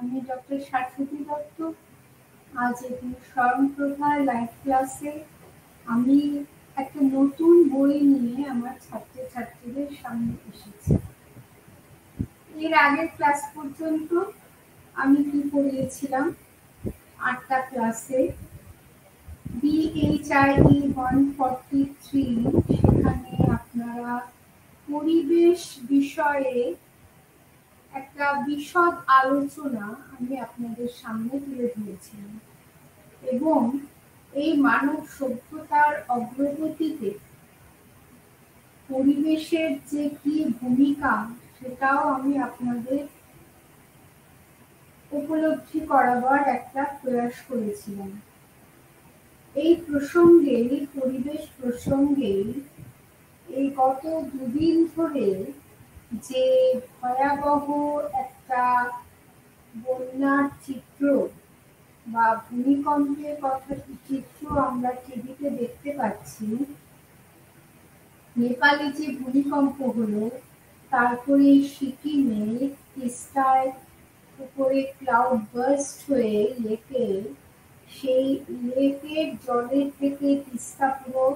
আমি ডক্টর শাশ্বতী দত্ত। আজ এই স্মরণপ্রভা লাইভ ক্লাসে আমি একটা নতুন বই নিয়ে আমার ছাত্রছাত্রীদের সামনে এসেছি। এর আগের ক্লাস পর্যন্ত আমি কি পড়িয়েছিলাম, 8টা ক্লাসে BHIE 143, সেখানে আপনারা পরিবেশ বিষয়ে একটা বিশদ আলোচনা আমি আপনাদের সামনে তুলে ধরেছিলাম এবং এই মানব সভ্যতার অগ্রগতিতে পরিবেশের যে কি ভূমিকা সেটাও আমি আপনাদের উপলব্ধি করাবার একটা প্রয়াস করেছিলাম। এই প্রসঙ্গে, পরিবেশ প্রসঙ্গে এই গত দুদিন ধরে যে ভয়াবহ একটা বন্যার চিত্র বা ভূমিকম্পের চিত্র আমরা টিভিতে দেখতে পাচ্ছি, নেপালে যে ভূমিকম্প হলো, তারপরে সিকিমে তিস্তার উপরে ক্লাউড বার্স্ট হয়ে সেই লেকের জলের থেকে তিস্তা পুরো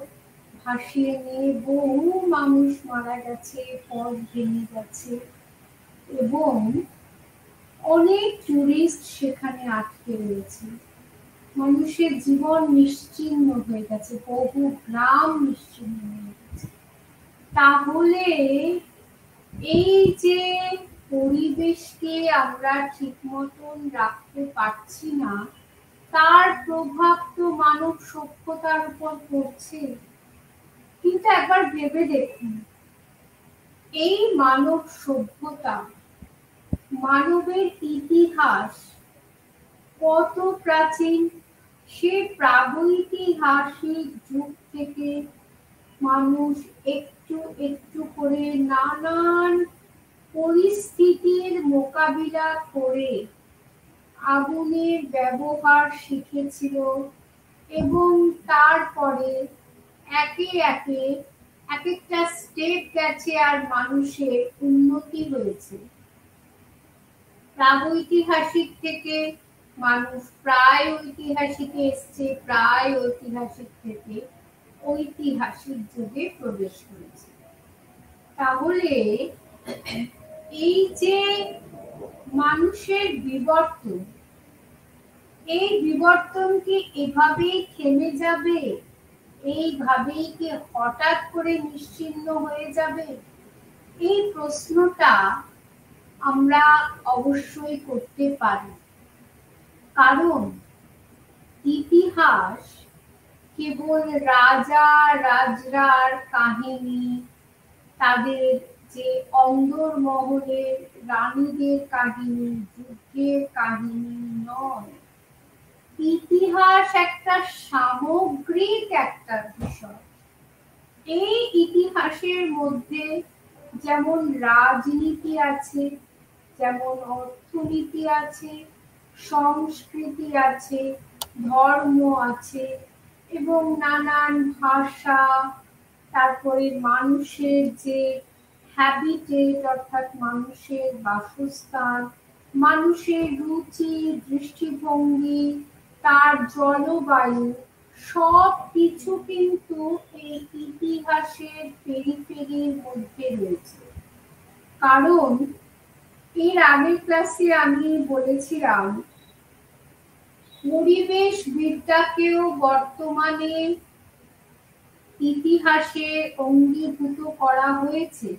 ভাসিয়ে নিয়ে বহু মানুষ মারা গেছে, পথ ভেঙে গেছে এবং অনেক টুরিস্ট সেখানে আটকে রয়েছে। মানুষের জীবন নিশ্চিহ্ন হয়ে গেছে, বহু গ্রাম নিশ্চিহ্ন হয়ে গেছে। তাহলে এই যে পরিবেশকে আমরা ঠিক মতন রাখতে পারছি না, তার প্রভাব তো মানব সভ্যতার উপর পড়ছে। কিন্তু একবার ভেবে দেখুন, এই মানব সভ্যতা, মানবের ইতিহাস কত প্রাচীন। সে প্রাগৈতিহাসিক যুগ থেকে মানুষ একটু একটু করে নানান পরিস্থিতির মোকাবিলা করে আগুনের ব্যবহার শিখেছিল এবং তারপরে একে একে এক একটা স্টেপ গেছে আর মানুষের উন্নতি হয়েছে। প্রাগৈতিহাসিক থেকে মানুষ প্রায় ঐতিহাসিকে এসছে, প্রায় ঐতিহাসিক থেকে ঐতিহাসিক যুগে প্রবেশ করেছে। তাহলে এই যে মানুষের বিবর্তন, এই বিবর্তন কি এভাবেই থেমে যাবে? এইভাবেই কি হঠাৎ করে নিশ্চিহ্ন হয়ে যাবে? এই প্রশ্নটা আমরা অবশ্যই করতে পারি, কারণ ইতিহাস কেবল রাজা রাজরার কাহিনী, তাদের যে অন্দরমহলের রানীদের কাহিনী, যুদ্ধের কাহিনী নয়। ইতিহাস একটা সামগ্রিক একটা বিষয়। এই ইতিহাসের মধ্যে যেমন রাজনীতি আছে, যেমন অর্থনীতি আছে, সংস্কৃতি আছে, ধর্ম আছে এবং নানান ভাষা, তারপরে মানুষের যে হ্যাবিটেট অর্থাৎ মানুষের বাসস্থান, মানুষের রুচি, দৃষ্টিভঙ্গি, তার জলবায়ু, সব কিছু কিন্তু এই ইতিহাসের পেরিফেরির মধ্যে রয়েছে। কারণ এর আগের ক্লাসে আমি বলেছিলাম, পরিবেশবিদ্যাকেও বর্তমানে ইতিহাসে অঙ্গীভূত করা হয়েছে।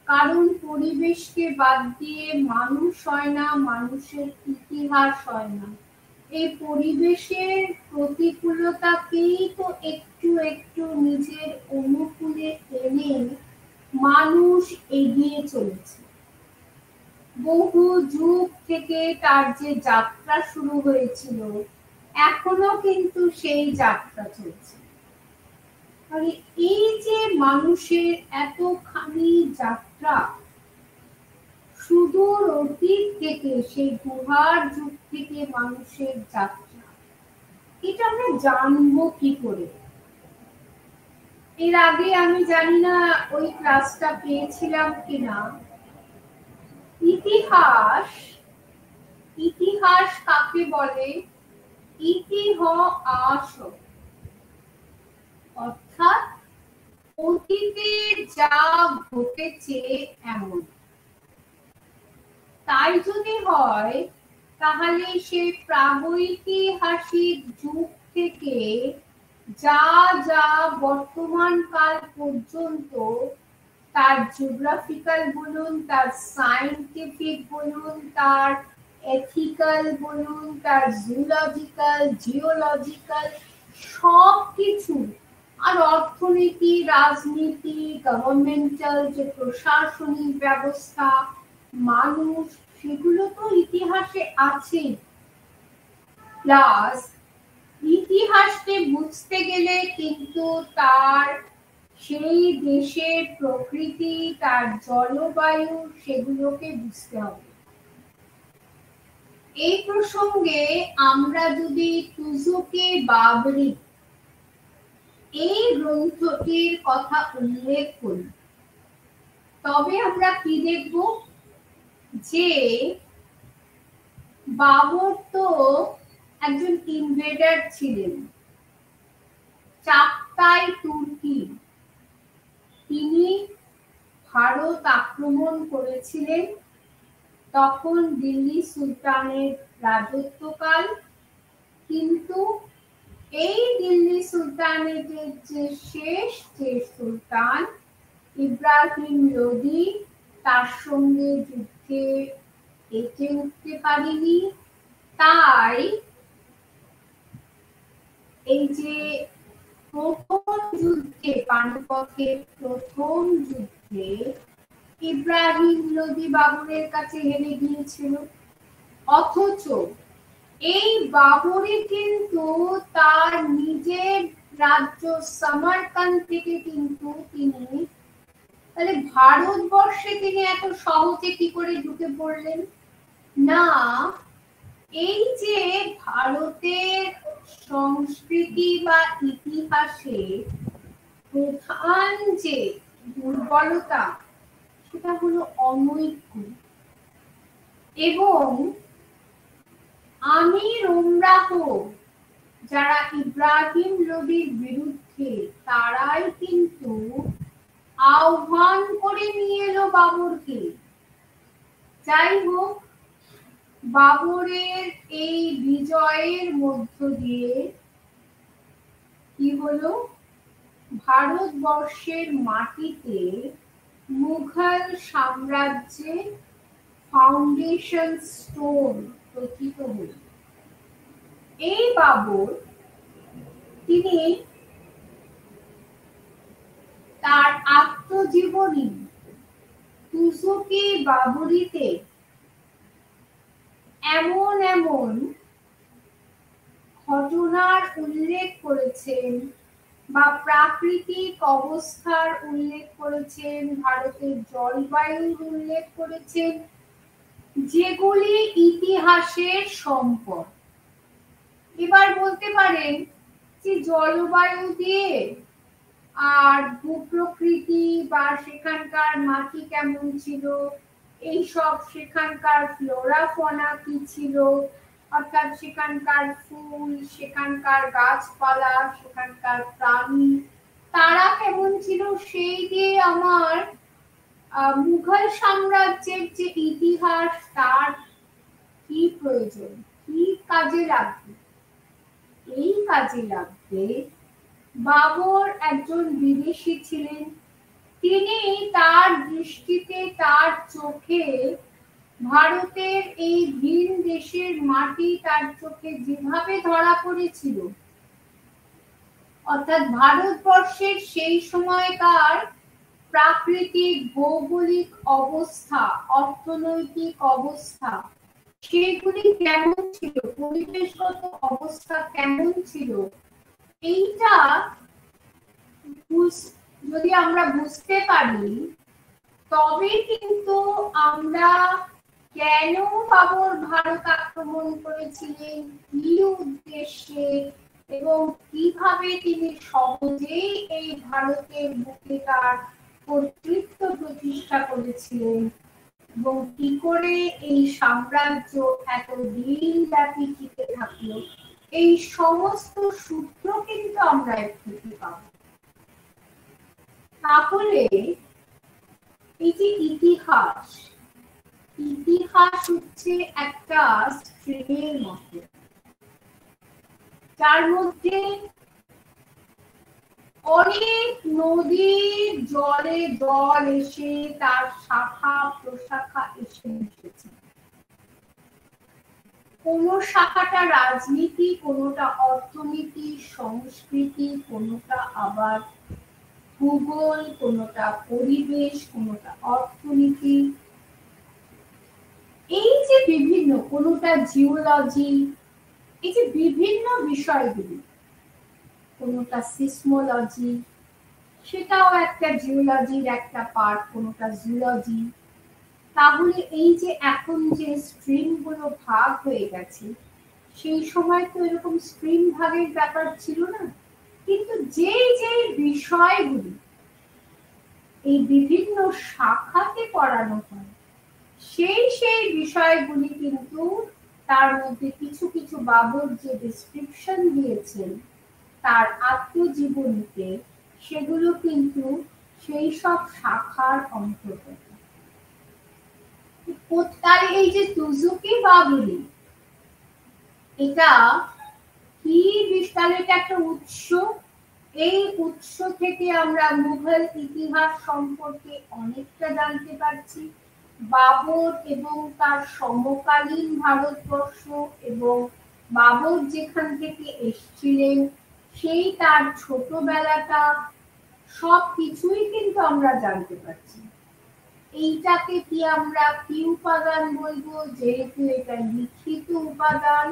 কারণ পরিবেশকে বাদ দিয়ে মানুষ হয় না, মানুষের ইতিহাস হয় না। এই পরিবেশের প্রতিকূলতাকেই তো একটু একটু নিজের অনুকূলে এনে মানুষ এগিয়ে চলেছে। বহু যুগ থেকে তার যে যাত্রা শুরু হয়েছিল, এখনো কিন্তু সেই যাত্রা চলছে। এই যে মানুষের এতখানি যাত্রা, সুদূর অতীত থেকে, সেই গুহার যুগ থেকে মানুষের যাত্রা, এটা আমরা জানবো কি করে? এর আগে আমি জানি না ওই ক্লাসটা পেয়েছিলাম কিনা। ইতিহাস ইতিহাস কাকে বলে? ইতিহাস অর্থাৎ অতীতে যা ঘটেছে এমন। তাই যদি হয় তাহলে সেই প্রাগৈতিহাসিক যুগ থেকে যা যা বর্তমান কাল পর্যন্ত, তার জিওগ্রাফিক্যাল বলুন, তার সায়েন্টিফিক বলুন, তার এথিক্যাল বলুন, তার জুলজিক্যাল, জিওলজিক্যাল, সব কিছু, আর অর্থনীতি, রাজনীতি, গভর্নমেন্টাল যে প্রশাসনিক ব্যবস্থা, মানুষ, সেগুলো তো ইতিহাসে আছে। প্লাস ইতিহাসকে বুঝতে গেলে কিন্তু তার সেই দেশের প্রকৃতি, তার জলবায়ু, সেগুলোকে বুঝতে হবে। এই প্রসঙ্গে আমরা যদি তুজুকে বাবরি এই গ্রন্থটির কথা উল্লেখ করি, তবে আমরা কি দেখব, যে বাবর তো একজন ইনভেডার ছিলেন, চাগতাই তুর্কি। তিনি ভারত আক্রমণ করেছিলেন, তখন দিল্লি সুলতানের রাজত্বকাল। কিন্তু এই দিল্লি সুলতানের যে শেষ যে সুলতান ইব্রাহিম লোদি, তার সঙ্গে যুদ্ধে এঁটে উঠতে পারেনি। তাই এই যে প্রথম যুদ্ধে, পানিপথের প্রথম যুদ্ধে ইব্রাহিম লোদি বাবরের কাছে হেরে গিয়েছিল। অথচ এই বাবরই কিন্তু তার নিজের রাজ্য সামারকান্দ থেকে কিন্তু তিনি, তাহলে ভারতবর্ষে তিনি এত সহজে কি করে ঢুকে পড়লেন? না, এই যে ভারতের সংস্কৃতি বা ইতিহাসে প্রধান যে দুর্বলতা, সেটা হলো অনৈক্য। এবং আমির উমরাহ যারা ইব্রাহিম লোদির বিরুদ্ধে, তারাই কিন্তু আহ্বান করে নিয়ে এলো বাবরকে। যাই হোক, বাবরের এই বিজয়ের মধ্য দিয়ে কি হলো, ভারতবর্ষের মাটিতে মুঘল সাম্রাজ্যের ফাউন্ডেশন স্টোন প্রথিত হল। এই বাবর তিনি তার আত্মজীবনী তুজুকে বাবরিতে এমন এমন ঘটনার উল্লেখ করেছেন বা প্রাকৃতিক অবস্থার উল্লেখ করেছেন, ভারতের জলবায়ুর উল্লেখ করেছেন, যেগুলি ইতিহাসের সম্পদ। এবার বলতে পারেন যে জলবায়ু দিয়ে আর ভূপ্রকৃতি বা সেখানকার মাটি কেমন ছিল, এইসব, সেখানকার ফ্লোরা ফনা কি ছিল, অর্থাৎ সেখানকার ফুল, সেখানকার গাছপালা, সেখানকার প্রাণী, তারা কেমন ছিল, সেই দিয়ে আমার মুঘল সাম্রাজ্যের যে ইতিহাস, তার কি প্রয়োজন, কি কাজে লাগবে? এই কাজে লাগবে বাবর একজন বিদেশী ছিলেন। তিনি তার দৃষ্টিতে, তার চোখে ভারতের এই ভিন দেশের মাটি তার চোখে যেভাবে ধরা পড়েছিল, অর্থাৎ ভারতবর্ষের সেই সময়কার প্রাকৃতিক ভৌগোলিক অবস্থা, অর্থনৈতিক অবস্থা, সেগুলি কেমন ছিল, পরিবেশগত অবস্থা কেমন ছিল, এইটা যদি আমরা বুঝতে পারি, তবে কিন্তু আমরা কেন বাবর ভারত আক্রমণ করেছিলেন, কি উদ্দেশ্যে, এবং কিভাবে তিনি সহজেই এই ভারতের বুকে তার কর্তৃত্ব প্রতিষ্ঠা করেছিলেন, এবং কি করে এই সাম্রাজ্য এতদিন ব্যাপী টিকে থাকলো, এই সমস্ত সূত্র কিন্তু আমরা খুঁজে পাবো। তাহলে এই যে ইতিহাস, ইতিহাস হচ্ছে একটা স্ট্রিমের মতো, যার মধ্যে অনেক নদীর জলে জল এসে তার শাখা প্রশাখা এসে মিশেছে। কোন শাখাটা রাজনীতি, কোনটা অর্থনীতি, সংস্কৃতি, কোনটা আবার ভূগোল, কোনটা পরিবেশ, কোনটা অর্থনীতি, এই যে বিভিন্ন, কোনটা জিওলজি, এই যে বিভিন্ন বিষয়গুলি, কোনটা সিসমোলজি, সেটাও একটা জিওলজির একটা পার্ট, কোনটা জুলজি। তাহলে এই যে এখন যে স্ট্রিম গুলো ভাগ হয়ে গেছে, সেই সময় তো এরকম স্ট্রিম ভাগের ব্যাপার ছিল না। কিন্তু যেই যেই বিষয়গুলি এই বিভিন্ন শাখাতে পড়ানো হয়, সেই সেই বিষয়গুলি কিন্তু তার মধ্যে কিছু কিছু বাবর যে ডেসক্রিপশন দিয়েছেন তার আত্মজীবনীতে, সেগুলো কিন্তু সেই সব শাখার অন্তর্গত। তার এই যে সুজুকি বাবুলি, এটা কি বিশাল, এটা একটা উৎস। এই উৎস থেকে আমরা মুঘল ইতিহাস সম্পর্কে অনেকটা জানতে পারছি। বাবর এবং তার সমকালীন ভারতবর্ষ এবং বাবর যেখান থেকে এসেছিলেন, সেই তার ছোটবেলাটা, সব কিছুই কিন্তু আমরা জানতে পারছি। এইটাকে কি আমরা কি উপাদান বলবো? যেহেতু এটা লিখিত উপাদান,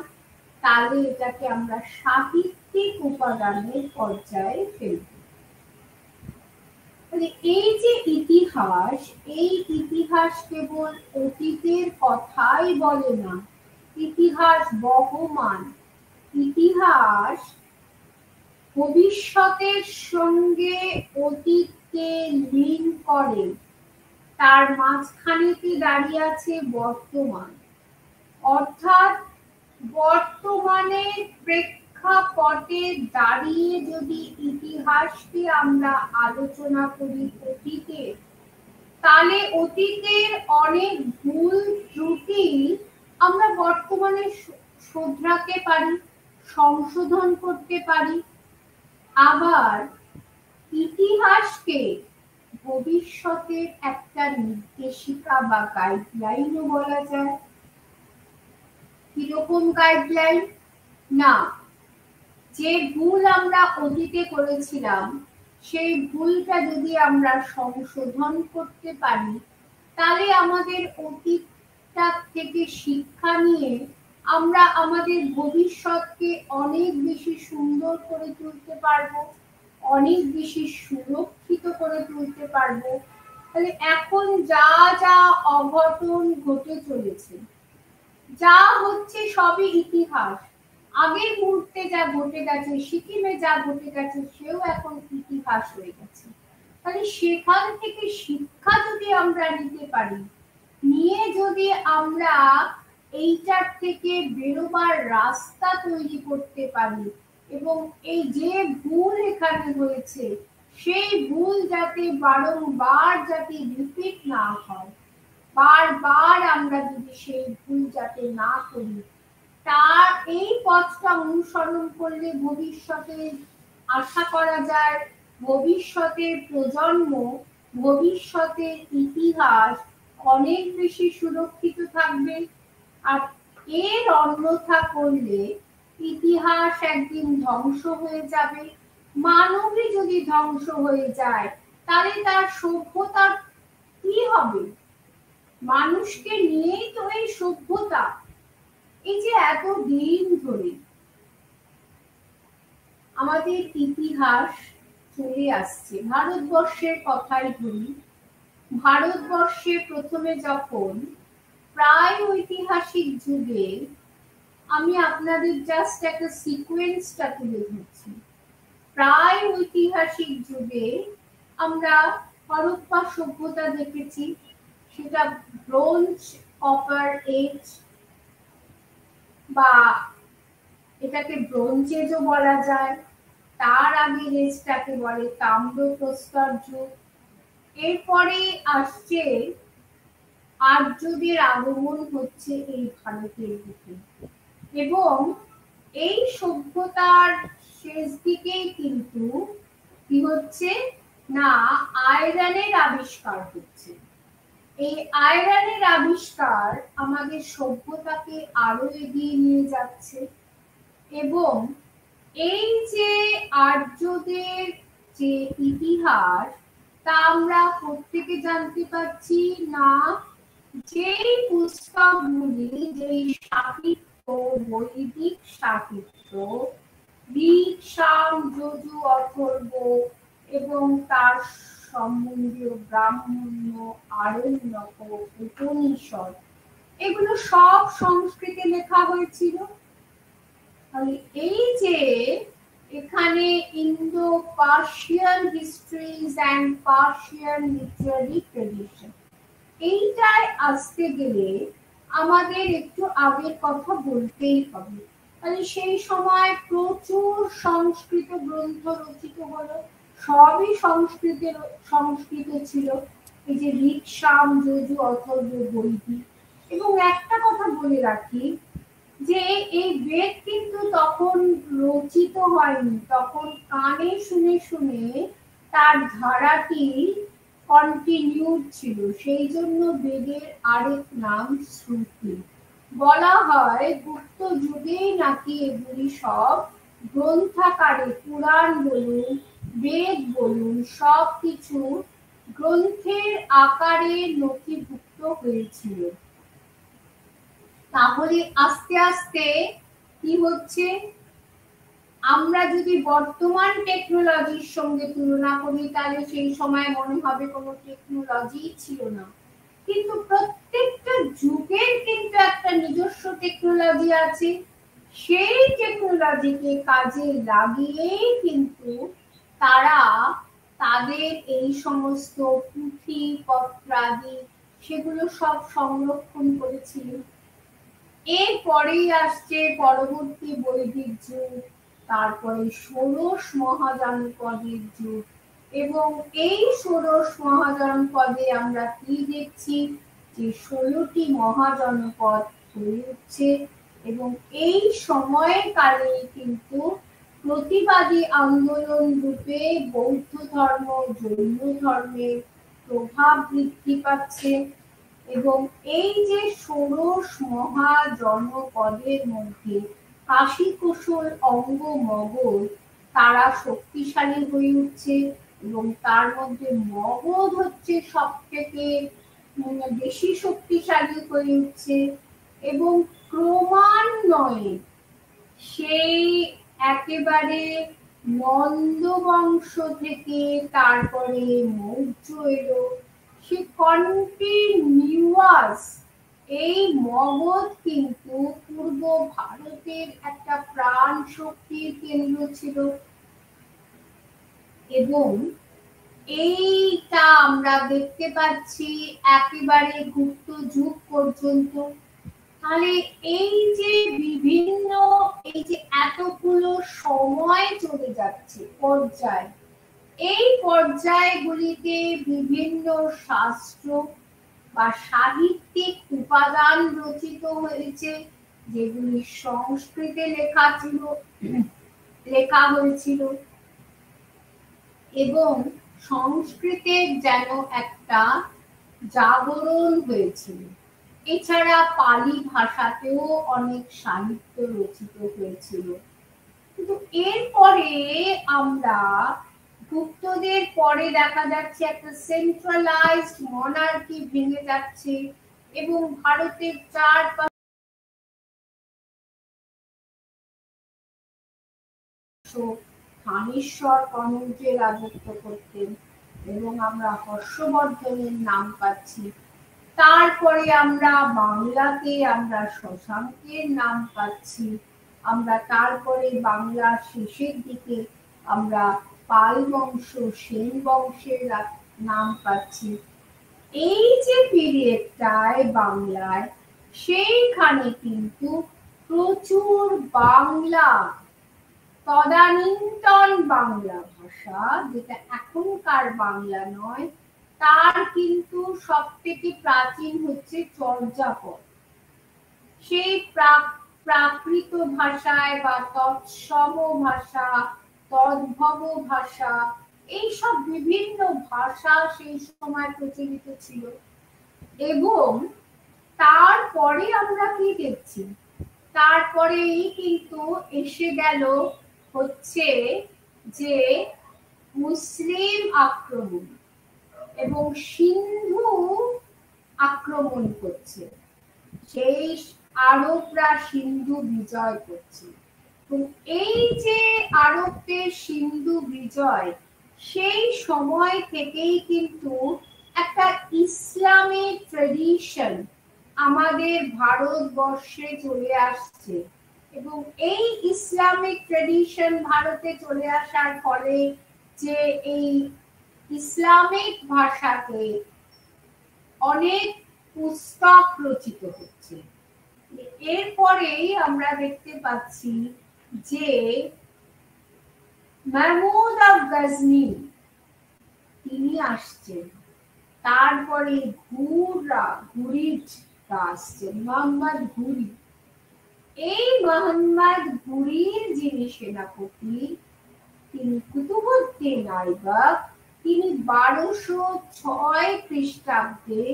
তাহলে এটাকে আমরা সাহিত্যিক উপাদানের পর্যায়ে ফেলব। এই যে ইতিহাস, এই ইতিহাস কেবল অতীতের কথাই বলে না, ইতিহাস বহমান। ইতিহাস ভবিষ্যতের সঙ্গে অতীতকে লিঙ্ক করে, তার মাঝখানেতে দাঁড়িয়ে আছে বর্তমান। অর্থাৎ বর্তমানের প্রেক্ষাপটে দাঁড়িয়ে যদি ইতিহাসকে আমরা আলোচনা করি অতীতে, তাহলে অতীতের অনেক ভুল ত্রুটি আমরা বর্তমানে শোধরাতে পারি, সংশোধন করতে পারি। আবার ইতিহাসকে ভবিষ্যতের একটা নির্দেশিকা বা গাইডলাইনও বলা যায়। কিরকম গাইডলাইন? না, যে ভুল আমরা অতীতে করেছিলাম, সেই ভুলটা যদি আমরা সংশোধন করতে পারি, তাহলে আমাদের অতীতটা থেকে শিক্ষা নিয়ে আমরা আমাদের ভবিষ্যৎকে অনেক বেশি সুন্দর করে তুলতে পারবো, অনেক বেশি সুরক্ষিত করে তুলতে পারবো। তাহলে এখন যা যা অঘটন ঘটে চলেছে, যা হচ্ছে সবই ইতিহাস। আগের মুহূর্তে যা ঘটে গেছে, সিকিমে যা ঘটে গেছে, সেও এখন ইতিহাস হয়ে গেছে। তাহলে সেখান থেকে শিক্ষা যদি আমরা নিতে পারি, নিয়ে যদি আমরা এইটার থেকে বেরোবার রাস্তা তৈরি করতে পারি, এবং এই যে ভুল এখানে হয়েছে, সেই ভুল যাতে বারংবার যাতে রিপিট না হয়, বারবার আমরা যদি সেই ভুল যাতে না করি, তার এই পথটা অনুসরণ করলে ভবিষ্যতে আশা করা যায় ভবিষ্যতের প্রজন্ম, ভবিষ্যতের ইতিহাস অনেক বেশি সুরক্ষিত থাকবে। আর এর অন্যথা করলে ইতিহাস একদিন ধ্বংস হয়ে যাবে। মানবই যদি ধ্বংস হয়ে যায়, তাহলে তার সভ্যতার কি হবে? মানুষকে নিয়েই তো এই সভ্যতা। এই যে এত দিন ধরে আমাদের ইতিহাস চলে আসছে, ভারতবর্ষের কথাই ধরি। ভারতবর্ষে প্রথমে যখন প্রায় ঐতিহাসিক যুগে, আমি আপনাদের জাস্ট একটা সিকোয়েন্সটা তুলে ধরছি। প্রায় ঐতিহাসিক যুগে আমরা হরপ্পা সভ্যতা দেখেছি। সেটা ব্রোঞ্জ কপার এজ বা এটাকে ব্রোঞ্জ এজও বলা যায়। তার আগের এজটাকে বলে তাম্র প্রস্তর যুগ। এরপরে আসছে আর্যদের আগমন হচ্ছে এই ভারতের দিকে, এবং এই সভ্যতার শেষ দিকেই কিন্তু কি হচ্ছে না, আয়রনের আবিষ্কার হচ্ছে। এই আয়রনের আবিষ্কার আমাদের সভ্যতাকে আরো এগিয়ে নিয়ে যাচ্ছে, এবং এই যে আর্যদের যে ইতিহাস তা আমরা প্রত্যেকে জানতে পারছি না, যেই পুস্তকগুলি, যেই সাহিত্য, বৈদিক সাহিত্য ঋক, সাম, যজু, অথর্ব এবং তার সম্বন্ধীয় ব্রাহ্মণ্য, আরণ্যক, উপনিষদ, এগুলো সব সংস্কৃতে লেখা হয়েছিল। এই যে এখানে Indo Persian histories and Persian literary tradition, এইটায় আসতে গেলে আমাদের একটু আগের কথা বলতেই হবে। তাহলে সেই সময় প্রচুর সংস্কৃত গ্রন্থ রচিত হলো, সবই সংস্কৃত ছিল, এই যে ঋক, সাম, যজু, অথর্ব, বৈদিক। এবং একটা কথা বলে রাখি যে এই বেদ কিন্তু তখন রচিত হয়নি, তখন কানে শুনে শুনে তার ধারাটি কন্টিনিউড ছিল, সেই জন্য বেদের আরেক নাম শ্রুতি। বলা হয় গুপ্ত যুগেই নাকি এগুলি সব গ্রন্থাকারে, পুরাণ বলুন, বেদ বলুন, সব কিছু গ্রন্থের আকারে নথিভুক্ত হয়েছিল। তাহলে আস্তে আস্তে কি হচ্ছে, আমরা যদি বর্তমান টেকনোলজির সঙ্গে তুলনা করি তাহলে সেই সময় মনে হবে কোনো টেকনোলজি ছিল না, কিন্তু প্রত্যেকটা যুগের কিন্তু একটা নিজস্ব টেকনোলজি আছে। সেই টেকনোলজিকে কাজে লাগিয়েই কিন্তু তারা তাদের এই সমস্ত পুঁথি পত্রাদি সেগুলো সব সংরক্ষণ করেছিল। এরপরেই আসছে পরবর্তী বৈদিক যুগ, তারপরে ষোড়শ মহাজনপদের যুগ, এবং এই ষোড়শ মহাজনপদে আমরা কি দেখছি, যে 16টি মহাজনপদ হয়ে উঠছে, এবং এই সময়কালে কিন্তু প্রতিবাদী আন্দোলন রূপে বৌদ্ধ ধর্ম, জৈন ধর্মের প্রভাব বৃদ্ধি পাচ্ছে, এবং এই যে ষোড়শ মহাজনপদের মধ্যে কাশী, কুশল, অঙ্গ, মগধ তারা শক্তিশালী হয়ে উঠছে, এবং তার মধ্যে মগধ হচ্ছে সব থেকে বেশি শক্তিশালী হয়ে উঠছে, এবং ক্রমান্বয়ে সেই একেবারে নন্দ বংশ থেকে তারপরে মৌর্য এলো, সে কন্টিনিউয়াস এই মগধ কিন্তু পূর্ব ভারতের একটা প্রাণ শক্তির কেন্দ্র ছিল, এবং এইটা আমরা দেখতে পাচ্ছি একেবারে গুপ্ত যুগ পর্যন্ত। তাহলে এই যে বিভিন্ন, এই যে এতগুলো সময় চলে যাচ্ছে পর্যায়, এই পর্যায়গুলিতে বিভিন্ন শাস্ত্র বা সাহিত্যিক উপাদান রচিত হয়েছে, যেগুলি সংস্কৃতে লেখা হয়েছিল, এবং সংস্কৃতের যেন একটা জাগরণ হয়েছিল। এছাড়া পালি ভাষাতেও অনেক সাহিত্য রচিত হয়েছিল। কিন্তু এরপরে আমরা গুপ্তদের পরে দেখা যাচ্ছে একটা সেন্ট্রালাইজড মনার্কি ভেঙে যাচ্ছে, এবং ভারতের চারপাশে থানেশ্বর কনৌজে রাজত্ব করতেন, এবং আমরা হর্ষবর্ধনের নাম পাচ্ছি। তারপরে আমরা বাংলাতে আমরা শশাঙ্কের নাম পাচ্ছি, আমরা তারপরে বাংলার শেষের দিকে আমরা পাল বংশ, সেন বংশের নাম পাচ্ছি। এই যে পিরিয়ডটায় বাংলায়, সেইখানে কিন্তু প্রচুর বাংলা, তদানীন্তন বাংলা ভাষা, যেটা এখনকার বাংলা নয়, তার কিন্তু সব থেকে প্রাচীন হচ্ছে চর্যাপদ। সেই প্রাকৃত ভাষায় বা তৎসম ভাষা, তদ্ভব ভাষা, এইসব বিভিন্ন ভাষা সেই সময় প্রচলিত ছিল। এবং তারপরে আমরা কি দেখছি, তারপরেই কিন্তু এসে গেল হচ্ছে যে মুসলিম আক্রমণ এবং সিন্ধু আক্রমণ করছে, সেই আরবরা সিন্ধু বিজয় করছে। তো এই যে আরবদের সিন্ধু বিজয়, সেই সময় থেকেই কিন্তু একটা ইসলামিক ট্রেডিশন আমাদের ভারতবর্ষে চলে আসছে। এবং এই ইসলামিক ট্রেডিশন ভারতে চলে আসার ফলে যে এই ইসলামিক ভাষাতে অনেক পুস্তক রচিত হচ্ছে। এরপরেই আমরা দেখতে পাচ্ছি যে মাহমুদ অফ গজনি তিনি আসছেন, তারপরে ঘুরিটা আসছেন, মোহাম্মদ ঘুরি। এই মোহাম্মদ ঘুরির যিনি সেনাপতি, তিনি কুতুবউদ্দিন আইবক, তিনি 1206 খ্রিস্টাব্দে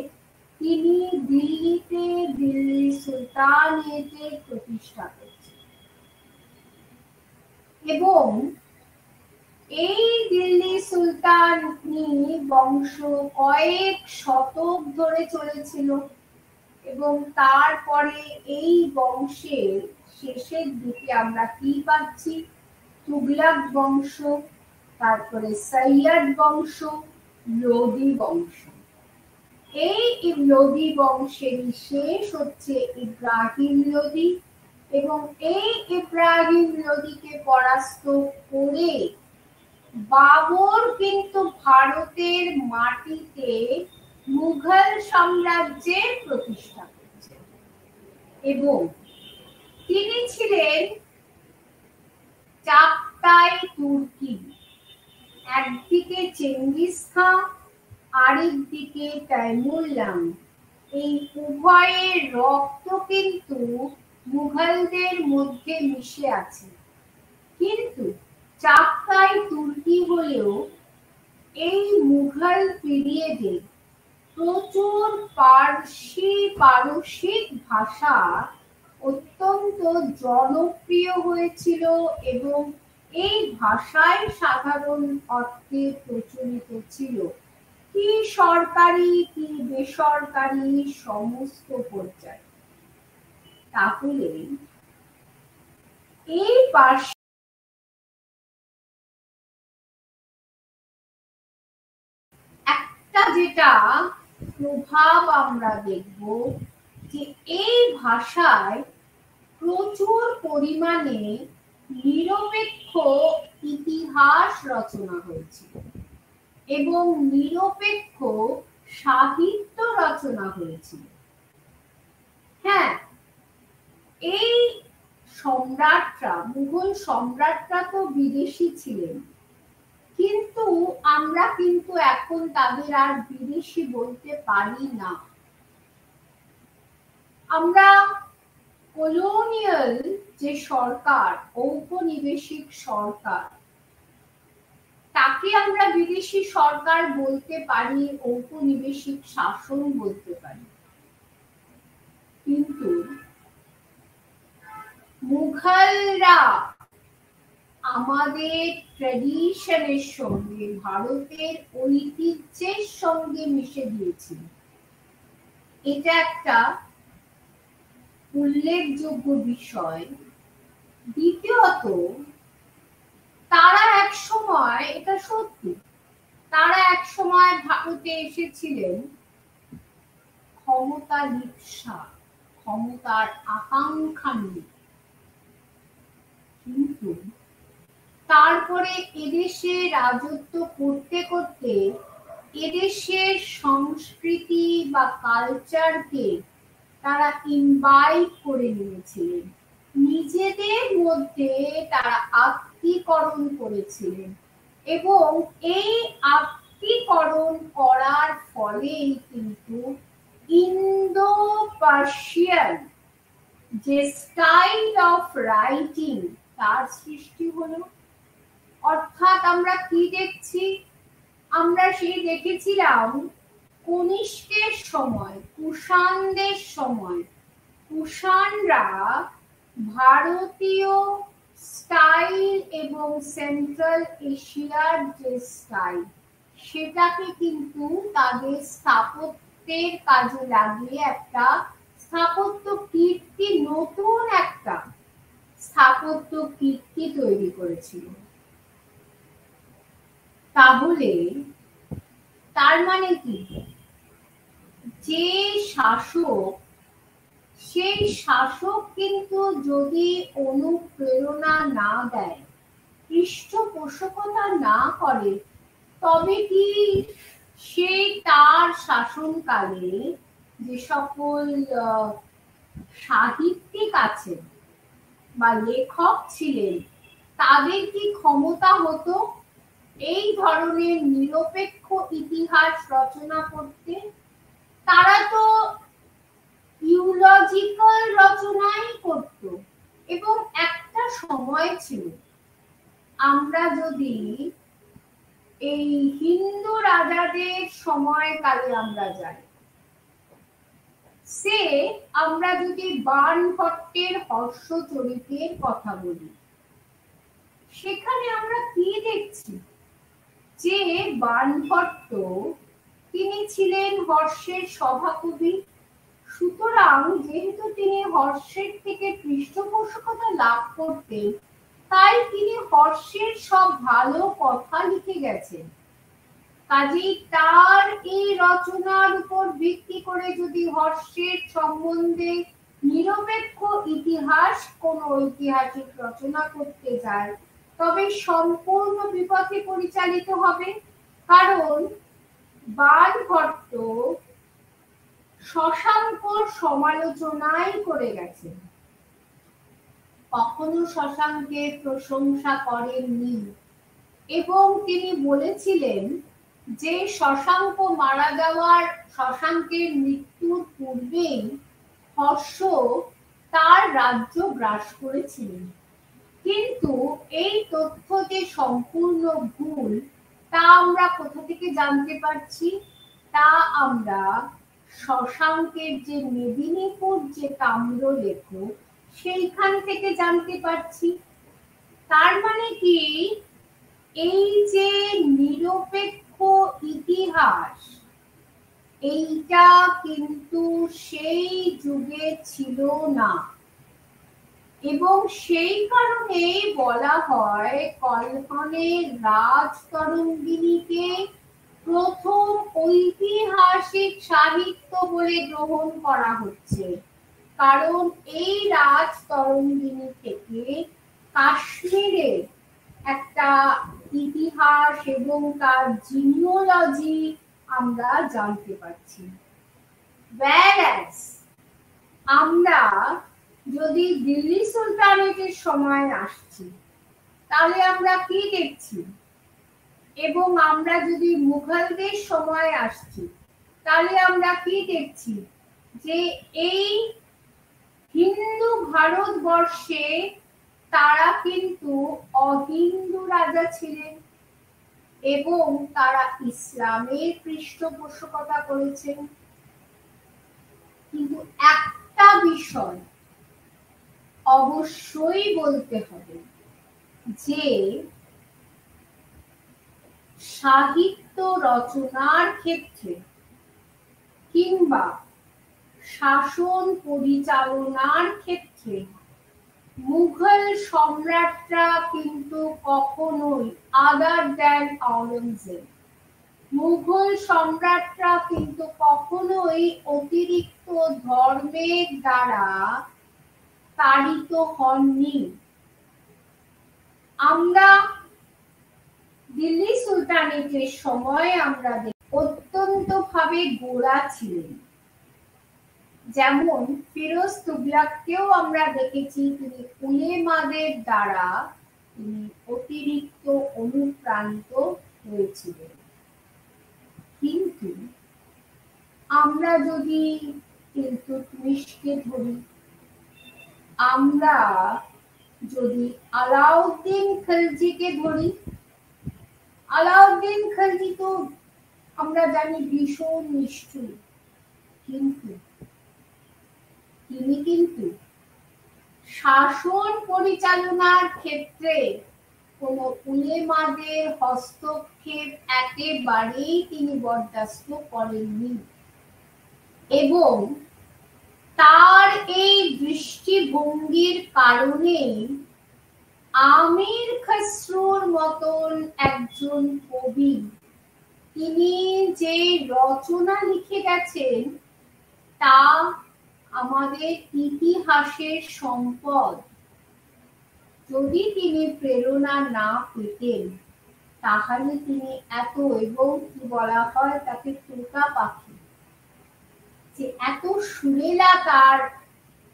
তিনি দিল্লিতে দিল্লি সুলতানিয়েতে প্রতিষ্ঠা করেছেন। এবং এই দিল্লি সুলতানি বংশ কয়েক শতক ধরে চলেছিল। এবং তারপরে এই বংশের শেষের দিকে আমরা কি পাচ্ছি, তুগলক বংশ, তারপরে সৈয়দ বংশ, লোদি বংশ। এই লোদি বংশের শেষ হচ্ছে ইব্রাহিম লোদি। এবং এই ইব্রাহিম লোদিকে পরাস্ত করে বাবর কিন্তু ভারতের মাটিতে মুঘল সাম্রাজ্যের প্রতিষ্ঠা করেছেন। এবং তিনি ছিলেন চাগতাই তুর্কি, একদিকে চেঙ্গিস খান, আরেকদিকে তৈমুরলান। এই উভয়ের রক্ত কিন্তু মুঘলদের মধ্যে মিশে আছে। কিন্তু চাগতাই তুর্কি হলেও এই মুঘল পিরিয়ডে প্রচুর পারসিক ভাষা অত্যন্ত জনপ্রিয় হয়েছিল এবং এই ভাষায় সাধারণ অর্থে প্রচলিত ছিল, কি সরকারি কি বেসরকারি সমস্ত পর্যায়ে। তাহলে এই একটা যেটা প্রভাব আমরা দেখব, যে এই ভাষায় প্রচুর পরিমাণে নিরপেক্ষ ইতিহাস রচনা হয়েছিল এবং নিরপেক্ষ সাহিত্য রচনা হয়েছিল। হ্যাঁ, এই সম্রাটরা, মুঘল সম্রাটরা তো বিদেশি ছিলেন, কিন্তু আমরা কিন্তু এখন তাদের আর বিদেশি বলতে পারি না। আমরা কলোনিয়াল যে সরকার, ঔপনিবেশিক সরকার, তাকে আমরা বিদেশি সরকার বলতে পারি, ঔপনিবেশিক শাসন বলতে পারি। কিন্তু মুঘলরা আমাদের ট্র্যাডিশনের সঙ্গে, ভারতের ঐতিহ্যের সঙ্গে মিশে গিয়েছিল। এটা একটা উল্লেখযোগ্য বিষয়। দ্বিতীয়ত, তারা এক সময়, এটা সত্যি, তারা এক সময় ভারতে এসেছিলেন ক্ষমতা লিপ্সা, ক্ষমতার আকাঙ্ক্ষা নিয়ে। কিন্তু তারপরে এদেশে রাজত্ব করতে করতে এদেশের সংস্কৃতি বা কালচারকে তারা ইনভাইট করে নিয়েছিলেন, নিজেদের মধ্যে তারা আত্মীকরণ করেছিলেন এবং এই আত্মীকরণ করার ফলেই কিন্তু ইন্দো পার্সিয়ান যে স্টাইল অফ রাইটিং তার সৃষ্টি হলো। অর্থাৎ আমরা কি দেখছি, আমরা সেই দেখেছিলাম কনিষ্কের সময়, কুষাণদের সময় কুষাণরা ভারতীয় স্টাইল এবং সেন্ট্রাল এশিয়ার যে স্টাইল সেটাকে কিন্তু তাদের স্থাপত্যের কাজে লাগিয়ে একটা স্থাপত্য কীর্তি, নতুন একটা স্থাপত্য কীর্তি তৈরি করেছিল। তাহলে তার মানে কি, যে শাসক, সেই শাসক কিন্তু যদি অনুপ্রেরণা না দেয়, পৃষ্ঠপোষকতা না করে, তবে কি সে তার শাসনকালে যে সকল সাহিত্যিক আছেন বা লেখক ছিলেন তাদের কি ক্ষমতা হতো এই ধরনের নিরপেক্ষ ইতিহাস রচনা করতে? তারা তো ইউলজিক্যাল রচনাই করত। এবং একটা সময় ছিল, আমরা যদি এই হিন্দু রাজাদের সময়কালে আমরা যাই, আমরা যদি বাণভট্টের হর্ষচরিতের কথা বলি, সেখানে আমরা কি দেখছি যে বাণভট্ট তিনি ছিলেন হর্ষের সভাকবি। সুতরাং যেহেতু তিনি হর্ষের থেকে পৃষ্ঠপোষকতা লাভ করতেন, তাই তিনি হর্ষের সব ভালো কথা লিখে গেছেন। কাজেই তার এই রচনার উপর ভিত্তি করে যদি হর্ষের সম্বন্ধে নিরপেক্ষ ইতিহাস কোন ঐতিহাসিক রচনা করতে যায়, তবে সম্পূর্ণ বিপথে পরিচালিত হবে। কারণ বাণভট্ট শশাঙ্কর সমালোচনাই করে গেছেন, কখনো শশাঙ্কের প্রশংসা করেননি। এবং তিনি বলেছিলেন যে শশাঙ্ক মারা যাওয়ার, শশাঙ্কের মৃত্যুর পূর্বেই হর্ষ তার রাজ্য গ্রাস করেছিলেন। কিন্তু এই তথ্য যে সম্পূর্ণ ভুল, তা আমরা কোথা থেকে জানতে পারছি? তা আমরা শশাঙ্কের যে মেদিনীপুর যে তাম্রলেখ, সেইখান থেকে জানতে পারছি। তার মানে কি, এই যে নিরপেক্ষ ইতিহাস, এইটা কিন্তু সেই যুগে ছিল না। এবং সেই কারণেই বলা হয় কল্পনের রাজতরঙ্গিনীকে প্রথম ঐতিহাসিক সাহিত্য বলে গ্রহণ করা হচ্ছে। কারণ এই রাজতরঙ্গিনী থেকে কাশ্মীরের একটা ইতিহাস এবং তার জিনিওলজি আমরা জানতে পারছি। whereas আমরা যদি দিল্লি সুলতানেটের সময় আসছি, তাহলে আমরা কি দেখছি? এবং আমরা যদি মুঘলদের সময় আসছি, তাহলে আমরা কি দেখছি? যে এই হিন্দু ভারতবর্ষে তারা কিন্তু অহিন্দু রাজা ছিলেন এবং তারা ইসলামের পৃষ্ঠপোষকতা করেছেন। কিন্তু একটা বিষয় অবশ্যই বলতে হবে, যে সাহিত্য রচনার ক্ষেত্রে কিংবা শাসন পরিচালনার ক্ষেত্রে মুঘল সম্রাটরা কিন্তু কখনোই, আদার দ্যান আওরঙ্গজেব, মুঘল সম্রাটরা কিন্তু কখনোই অতিরিক্ত ধর্মের দ্বারা তাড়িত হননি। আমরা দিল্লি সুলতানেটের সময় আমরা অত্যন্ত ভাবে গোড়া ছিলেন। যেমন ফিরোজ তুগলককেও আমরা দেখেছি তিনি উলেমাদের দ্বারা তিনি অতিরিক্ত অনুপ্রাণিত হয়েছিলেন। কিন্তু আমরা যদি ইলতুৎমিশকে ধরি, আমরা যদি আলাউদ্দিন খলজিকে ধরি, আলাউদ্দিন খলজি তো আমরা জানি ভীষণ নিষ্ঠুর, কিন্তু তিনি কিন্তু শাসন পরিচালনার ক্ষেত্রে কোনো উলেমাদের হস্তক্ষেপ একেবারেই তিনি বরদাস্ত করেননি এবং তার এই দৃষ্টিভঙ্গির কারণেই আমির খসরুর মতন একজন কবি তিনি যে রচনা লিখে গেছেন তা আমাদের ইতিহাসের সম্পদ। যদি তিনি প্রেরণা না পেতেন তাহলে তিনি এত, এবং কি বলা হয় তাকে তোতা পাখি, যে এত সুরেলা তার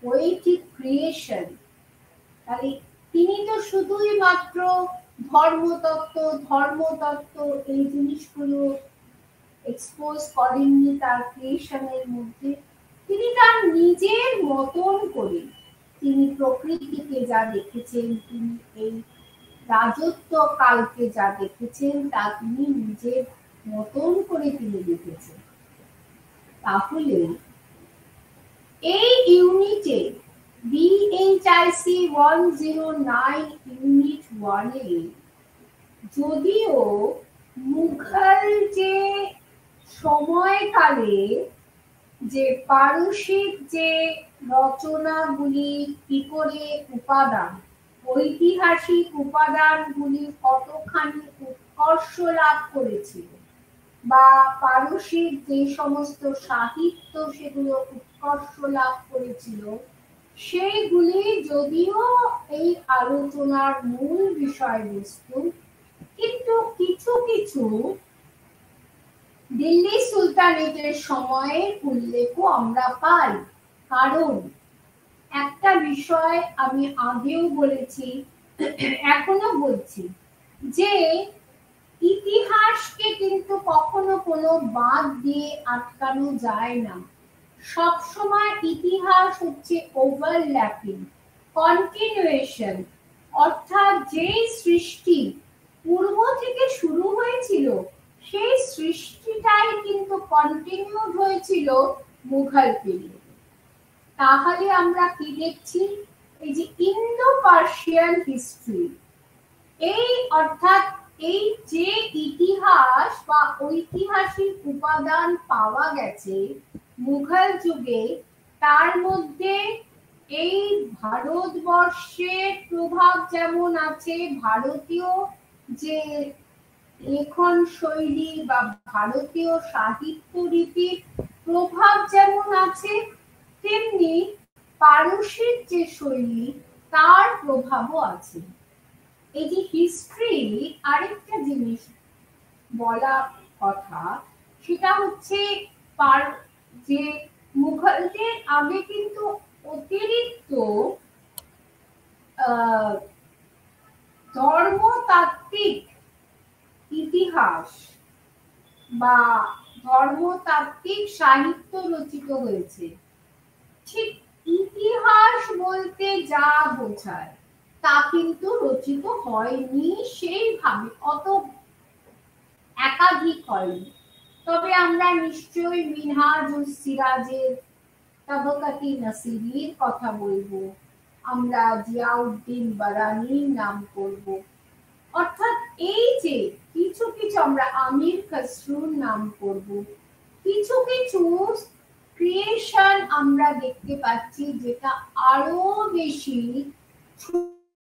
পোয়েটিক ক্রিয়েশন, তাহলে তিনি তো শুধুই মাত্র ধর্মতত্ত্ব এই জিনিসগুলো এক্সপোজ করেননি তার ক্রিয়েশনের মধ্যে। তিনি তার নিজের মতন করে তিনি প্রকৃতিকে যা দেখেছেন, তিনি এই রাজত্ব কালকে যা দেখেছেন তা তিনি নিজের মতন করে তিনি লিখেছেন। তাহলে এই ইউনিটে BHIC 109 ইউনিট 1-এ যদিও মুঘল যে সময়কালে যে পারসিক যে রচনাগুলি কি করে উপাদান, ঐতিহাসিক উপাদানগুলি কতখানি উৎকর্ষ লাভ করেছিল, বা পারসিক যে সমস্ত সাহিত্য সেগুলো উৎকর্ষ লাভ করেছিল, সেইগুলি যদিও এই আলোচনার মূল বিষয়বস্তু, কিন্তু কিছু কিছু দিল্লি সুলতানেটের সময়ের উল্লেখও আমরা পাই। কারণ একটা বিষয় আমি আগেও বলেছি, এখনো বলছি, যে ইতিহাসকে কিন্তু কখনো কোনো বাদ দিয়ে আটকানো যায় না। সবসময় ইতিহাস হচ্ছে ওভারল্যাপিং, কন্টিনিউয়েশন, অর্থাৎ যে সৃষ্টি পূর্ব থেকে শুরু হয়েছিল সেই সৃষ্টিটাই কিন্তু কন্টিনিউড হয়েছিল মুঘল পিরিয়ডে। তাহলে আমরা কি দেখছি, এই যে ইন্দো পার্সিয়ান হিস্ট্রি, এই অর্থাৎ এই যে ইতিহাস বা ঐতিহাসিক উপাদান পাওয়া গেছে মুঘল যুগে, তার মধ্যে এই ভারতবর্ষের প্রভাব যেমন আছে, ভারতীয় যে লেখন শৈলী বা ভারতীয় সাহিত্য রীতির প্রভাব যেমন আছে, তেমনি পারসিক যে শৈলী তার প্রভাবও আছে। এই যে হিস্ট্রি, আরেকটা জিনিস বলা কথা, সেটা হচ্ছে যে মুঘলদের আগে কিন্তু অতিরিক্ত ধর্মতাত্ত্বিক ইতিহাস বা ধর্মতাত্ত্বিক সাহিত্য রচিত হয়েছে। ঠিক ইতিহাস বলতে যা বোঝায় তা কিন্তু রচিত হয়নি সেইভাবে, অত একাধিক হয়নি। তবে আমরা নিশ্চয়ই মিনহাজুস সিরাজের তাবাকাতি নাসিরির কথা বলবো, আমরা জিয়াউদ্দিন বারানির নাম করব, অর্থাৎ এই যে কিছু কিছু আমরা আমির খসরুর নাম করব, কিছু কিছু ক্রিয়েশন আমরা দেখতে পাচ্ছি যেটা আরো বেশি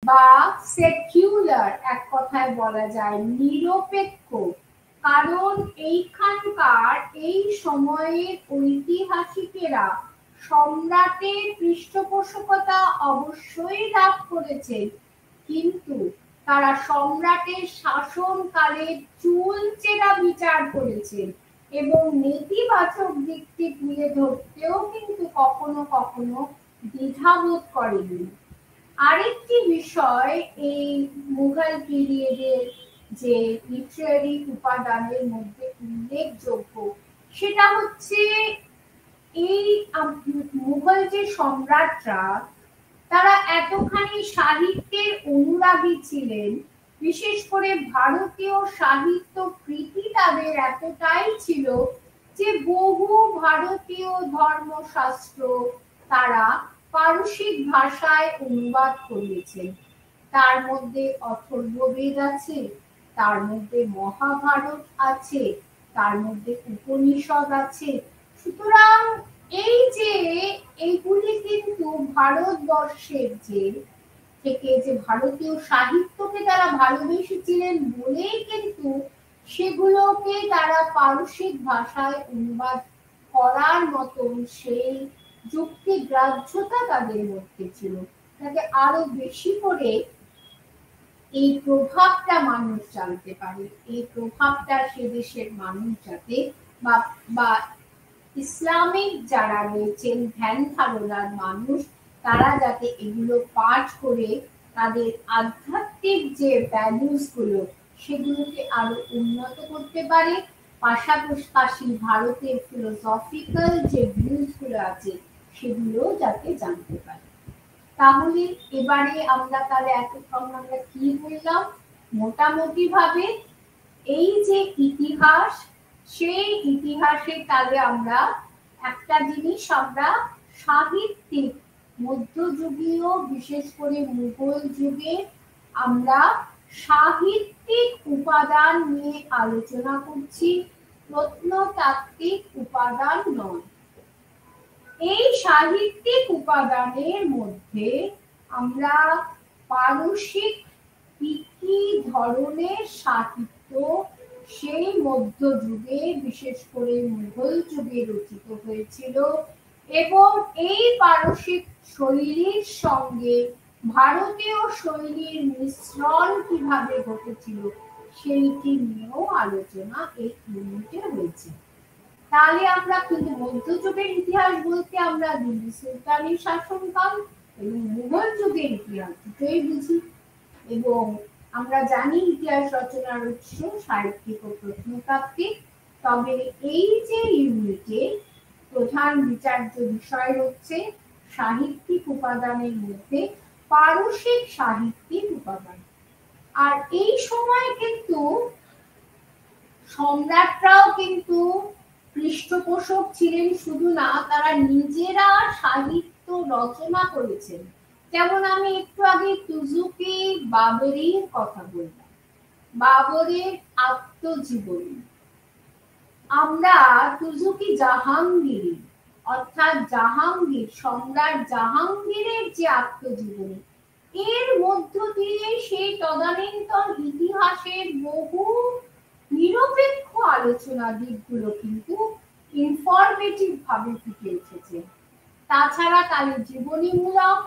বা সেকুলার, এক কথায় বলা যায় নিরপেক্ষ। কারণ এইখানকার এই সময়ের ঐতিহাসিকেরা সম্রাটের পৃষ্ঠপোষকতা অবশ্যই লাভ করেছে, কিন্তু তারা সম্রাটের শাসনকালে চুলচেরা বিচার করেছে, এবং নেতিবাচক দিকটি তুলে ধরতেও কিন্তু কখনো কখনো দ্বিধাবোধ করেনি। আরেকটি বিষয় এই মুঘল পিরিয়ডের যে লিটারারি উপাদানের মধ্যে উল্লেখযোগ্য, সেটা হচ্ছে এই মুঘল যে সম্রাটরা তারা এতখানি সাহিত্যের অনুরাগী ছিলেন, বিশেষ করে ভারতীয় সাহিত্য প্রীতি তাদের এতটাই ছিল যে বহু ভারতীয় ধর্মশাস্ত্র তারা পারসিক ভাষায় অনুবাদ করিয়েছেন। তার মধ্যে অথর্ববেদ আছে, তার মধ্যে মহাভারত আছে, তার মধ্যে উপনিষদ আছে। সুতরাং এই যে এইগুলি কিন্তু ভারতবর্ষের যে ভারতীয় সাহিত্যকে তারা ভালোবেসেছিলেন বলেই কিন্তু সেগুলোকে তারা পারসিক ভাষায় অনুবাদ করার মতন সেই যুক্তিগ্রাহ্যতা তাদের মধ্যে ছিল, যাতে আরো বেশি করে এই প্রভাবটা মানুষ জানতে পারে, এই প্রভাবটা সে দেশের মানুষ যাতে বা ইসলামিক যারা রয়েছেন ধ্যান ধারণার মানুষ তারা যাতে এগুলো পাঠ করে তাদের আধ্যাত্মিক যে ভ্যালুস গুলো সেগুলোকে আরো উন্নত করতে পারে, পাশাপাশি ভারতের ফিলোসফিক্যাল যে ভিউজ গুলো আছে সেগুলো যাতে জানতে পারে। তাহলে এবারে আমরা তাহলে এতক্ষণ আমরা কি বললাম? মোটামুটি ভাবে এই যে ইতিহাস, সেই ইতিহাসে তাহলে আমরা একটা জিনিস আমরা সাহিত্যিক মধ্যযুগীয় বিশেষ করে মুঘল যুগে আমরা সাহিত্যিক উপাদান নিয়ে আলোচনা করছি, প্রত্নতাত্ত্বিক উপাদান নয়। এই সাহিত্যিক উপাদানের মধ্যে আমরা পারসিক কি কি ধরনের সাহিত্য সেই মধ্যযুগে বিশেষ করে মুঘল যুগে রচিত হয়েছিল এবং এই পারসিক শৈলীর সঙ্গে ভারতীয় শৈলীর মিশ্রণ কিভাবে ঘটেছিল সেইটি নিয়েও আলোচনা এই ইউনিটে হয়েছে। তাহলে আমরা কিন্তু মধ্যযুগের ইতিহাস বলতে আমরা দিল্লি সুলতানের শাসনকাল এবং মুঘল যুগের ইতিহাস দুটোই বুঝি, এবং আমরা জানি ইতিহাস রচনার উৎস সাহিত্যিক ও প্রত্নতাত্ত্বিক। তবে এই যে ইউনিটে প্রধান বিচার্য বিষয় হচ্ছে সাহিত্যিক উপাদানের মধ্যে পারসিক সাহিত্যিক উপাদান। আর এই সময় কিন্তু সম্রাটরাও কিন্তু পৃষ্ঠপোষক ছিলেন, শুধু না তারা নিজেরা সাহিত্য রচনা করেছেন। যেমন আমি একটু আগে তুজুকি বাবরের কথা বললাম, বাবরের আত্মজীবনী। আমরা তুজুকি জাহাঙ্গীর অর্থাৎ জাহাঙ্গীর সম্রাট জাহাঙ্গীরের যে আত্মজীবনী, এর মধ্য দিয়ে সেই তদানীন্তন ইতিহাসের বহু নিরপেক্ষ আলোচনা দিকগুলো কিন্তু ইনফরমেটিভ ভাবে ফুটে উঠেছে। তাছাড়া তাদের জীবনীমূলক,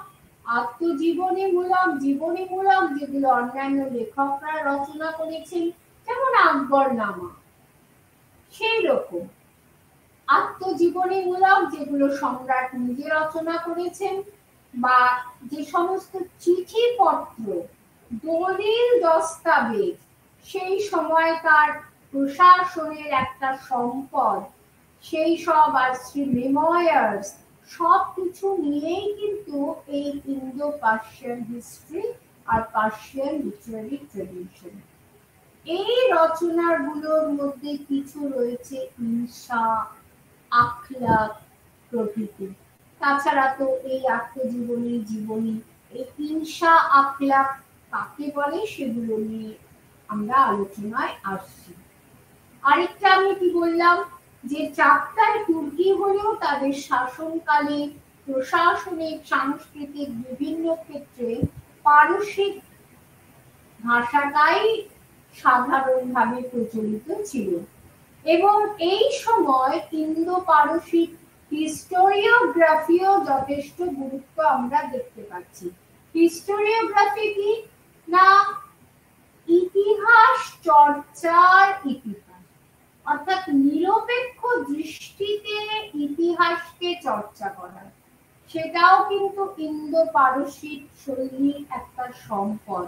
আত্মজীবনীমূলক, জীবনীমূলক যেগুলো অন্যান্য লেখকরা রচনা করেছেন, যেমন আকবরনামা, সেই রকম আত্মজীবনীমূলক যেগুলো সম্রাট নিজে রচনা করেছেন, বা যে সমস্ত চিঠিপত্র, দলিল, দস্তাবেজ সেই সময়কার প্রশাসনের একটা সম্পদ, সেই সব আর মেমোয়ার্স সব কিছু নিয়েই কিন্তু এই ইন্দো পার্সিয়ান হিস্ট্রি আর পার্সিয়ান লিটারারি ট্রেডিশন। এই রচনাগুলোর মধ্যে কিছু রয়েছে হিংসা, আখলাক প্রভৃতি। তাছাড়া তো এই আত্মজীবনী, জীবনী, এই হিংসা আখলাক কাকে বলে সেগুলো নিয়ে আমরা আলোচনায় আসছি। আরেকটা আমি কি বললাম যে চাকতাই তুর্কি হলেও তাদের শাসনকালে প্রশাসনিক, সাংস্কৃতিক বিভিন্ন ক্ষেত্রে পারসিক ভাষাটাই সাধারণভাবে প্রচলিত ছিল, এবং এই সময় ইন্দো পারসিক হিস্টোরিওগ্রাফিও যথেষ্ট গুরুত্ব আমরা দেখতে পাচ্ছি। হিস্টোরিওগ্রাফি কি না? ইতিহাস চর্চার ইতিহাস। অর্থাৎ নিরপেক্ষ দৃষ্টিতে ইতিহাসকে চর্চা করা, সেটাও কিন্তু ইন্দো পারসিক শৈলীর একটা সম্পদ।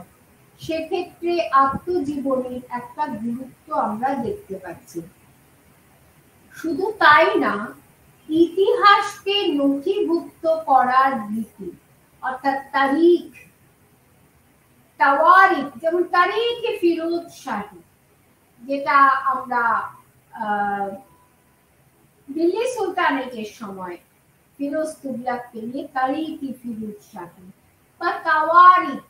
সেক্ষেত্রে আত্মজীবনীর একটা গুরুত্ব আমরা দেখতে পাচ্ছি। শুধু তাই না, ইতিহাসকে নথিভুক্ত করার রীতি, অর্থাৎ তারিখ, তাওয়ারিখ, যেমন তারিখে ফিরোজ শাহী, যেটা আমরা দিল্লি সুলতানেটের সময় ফিরোজ তুগলককে নিয়ে তারিখে ফিরোজ শাহী বা তাওয়ারিখ,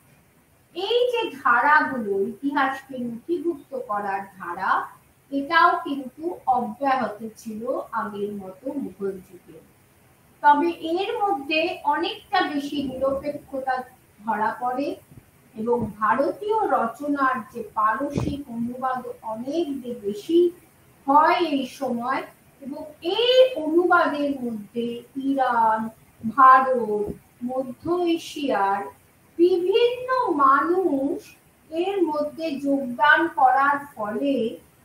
এই যে ধারাগুলো, ইতিহাসকে নথিভুক্ত করার ধারা, এটাও কিন্তু অব্যাহত ছিল আগের মতো মুঘল যুগে। তবে এর মধ্যে অনেকটা বেশি নিরপেক্ষতা ধরা পড়ে এবং ভারতীয় রচনার যে পারসিক অনুবাদ অনেক বেশি হয় এই সময়, এবং এই অনুবাদের মধ্যে ইরান, ভারত, মধ্য এশিয়ার বিভিন্ন মানুষ এর মধ্যে যোগদান করার ফলে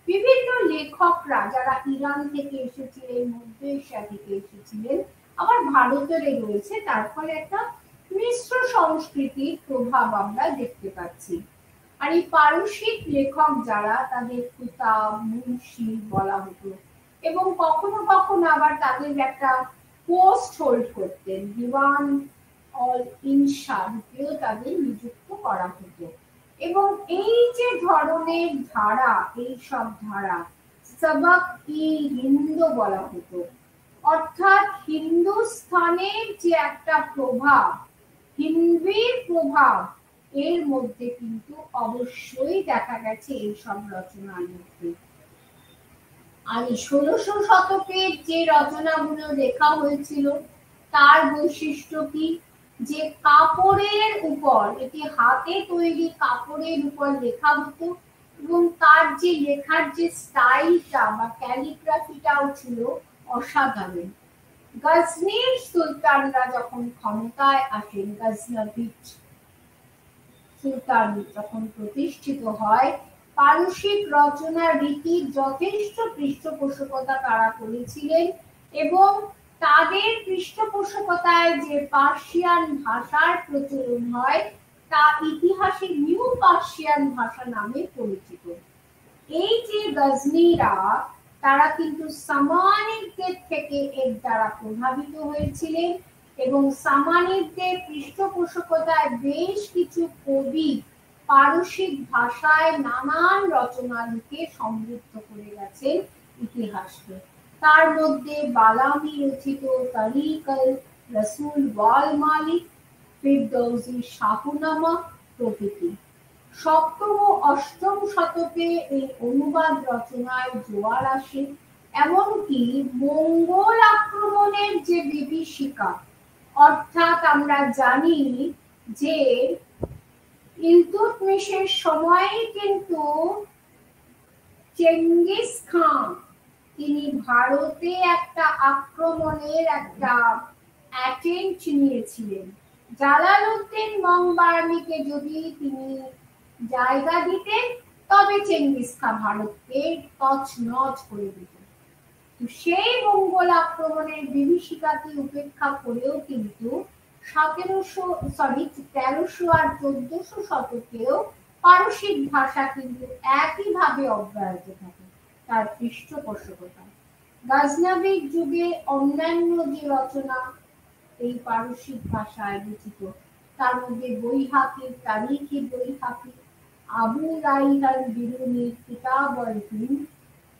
বিভিন্ন লেখকরা যারা ইরান থেকে এসেছিলেন, মধ্য এশিয়া থেকে এসেছিলেন, আবার ভারতের রয়েছে, তার ফলে একটা মিশ্র সংস্কৃতির প্রভাব আমরা দেখতে পাচ্ছি। আর এই পারসিক লেখক যারা, তাদের কুতাব, মুন্সি বলা হতো, এবং কখনো কখনো আবার তাদের একটা পোস্ট হোল্ড করতেন, দিওয়ান অল ইনশা রূপেও তাদের নিযুক্ত করা হতো। এবং এই যে ধরনের ধারা, এই সব ধারা সবক ই হিন্দু বলা হতো, অর্থাৎ হিন্দুস্থানের যে একটা প্রভাব, হিন্দির প্রভাব, এর মধ্যে কিন্তু অবশ্যই দেখা গেছে এই সব রচনার মধ্যে। আর এই 1600 শতকের যে রচনাগুলো লেখা হয়েছিল, তার বৈশিষ্ট্য কি, যে কাপড়ের উপর, এটি হাতে তৈরি কাপড়ের উপর লেখা হতো, এবং তার যে লেখার যে স্টাইলটা বা ক্যালিগ্রাফিটাও ছিল অসাধারণ। গজনির সুলতানরা যখন ক্ষমতায় আসেন, গজনভিদ সুলতান যখন প্রতিষ্ঠিত হয়, পারসিক রচনা রীতির যথেষ্ট পৃষ্ঠপোষকতা তারা করেছিলেন, এবং তাদের পৃষ্ঠপোষকতায় যে পার্সিয়ান ভাষার প্রচলন হয়, তা ইতিহাসে নিউ পার্সিয়ান ভাষা নামে পরিচিত। এই যে গজনিরা, তারা কিন্তু সামানিকদের থেকে এর দ্বারা প্রভাবিত হয়েছিলেন, এবং সামানিকদের পৃষ্ঠপোষকতায় বেশ কিছু কবি পারসিক ভাষায় নানান রচনা লিখে সমৃদ্ধ করে গেছেন ইতিহাসকে। তার মধ্যে বালামি রচিত তারিক আল রসুল ওয়াল মালিক, ফিরদৌসি শাহনামা প্রভৃতি। সপ্তম ও অষ্টম শতকে এই অনুবাদ রচনায় জোয়ার আসে, এমনকি মঙ্গল আক্রমণের যে বিভীষিকা, অর্থাৎ আমরা জানি যে ইলতুৎমিশের সময়ে কিন্তু চেঙ্গিস খান তিনি ভারতে একটা আক্রমণের একটা অ্যাটেম্পট নিয়েছিলেন। জালালউদ্দিন মংবার্নিকে যদি তিনি জায়গা দিতেন, তবে চেঙ্গিস খান ভারতকে তছনছ করে দিতেন। সেই মঙ্গল আক্রমণের বিভীষিকাকে উপেক্ষা করেও কিন্তু 1300 আর 1400 শতকেও পারসিক ভাষা কিন্তু একইভাবে অব্যাহত থাকে তার পৃষ্ঠপোষকতা। গাজনভির যুগে অন্যান্য যে রচনা এই পারসিক ভাষায় রচিত, তার মধ্যে বৈহাকি, তারিখি বৈহাকি, আবু রাইহ আল বিরুনির কিতাব আল হিন্দ,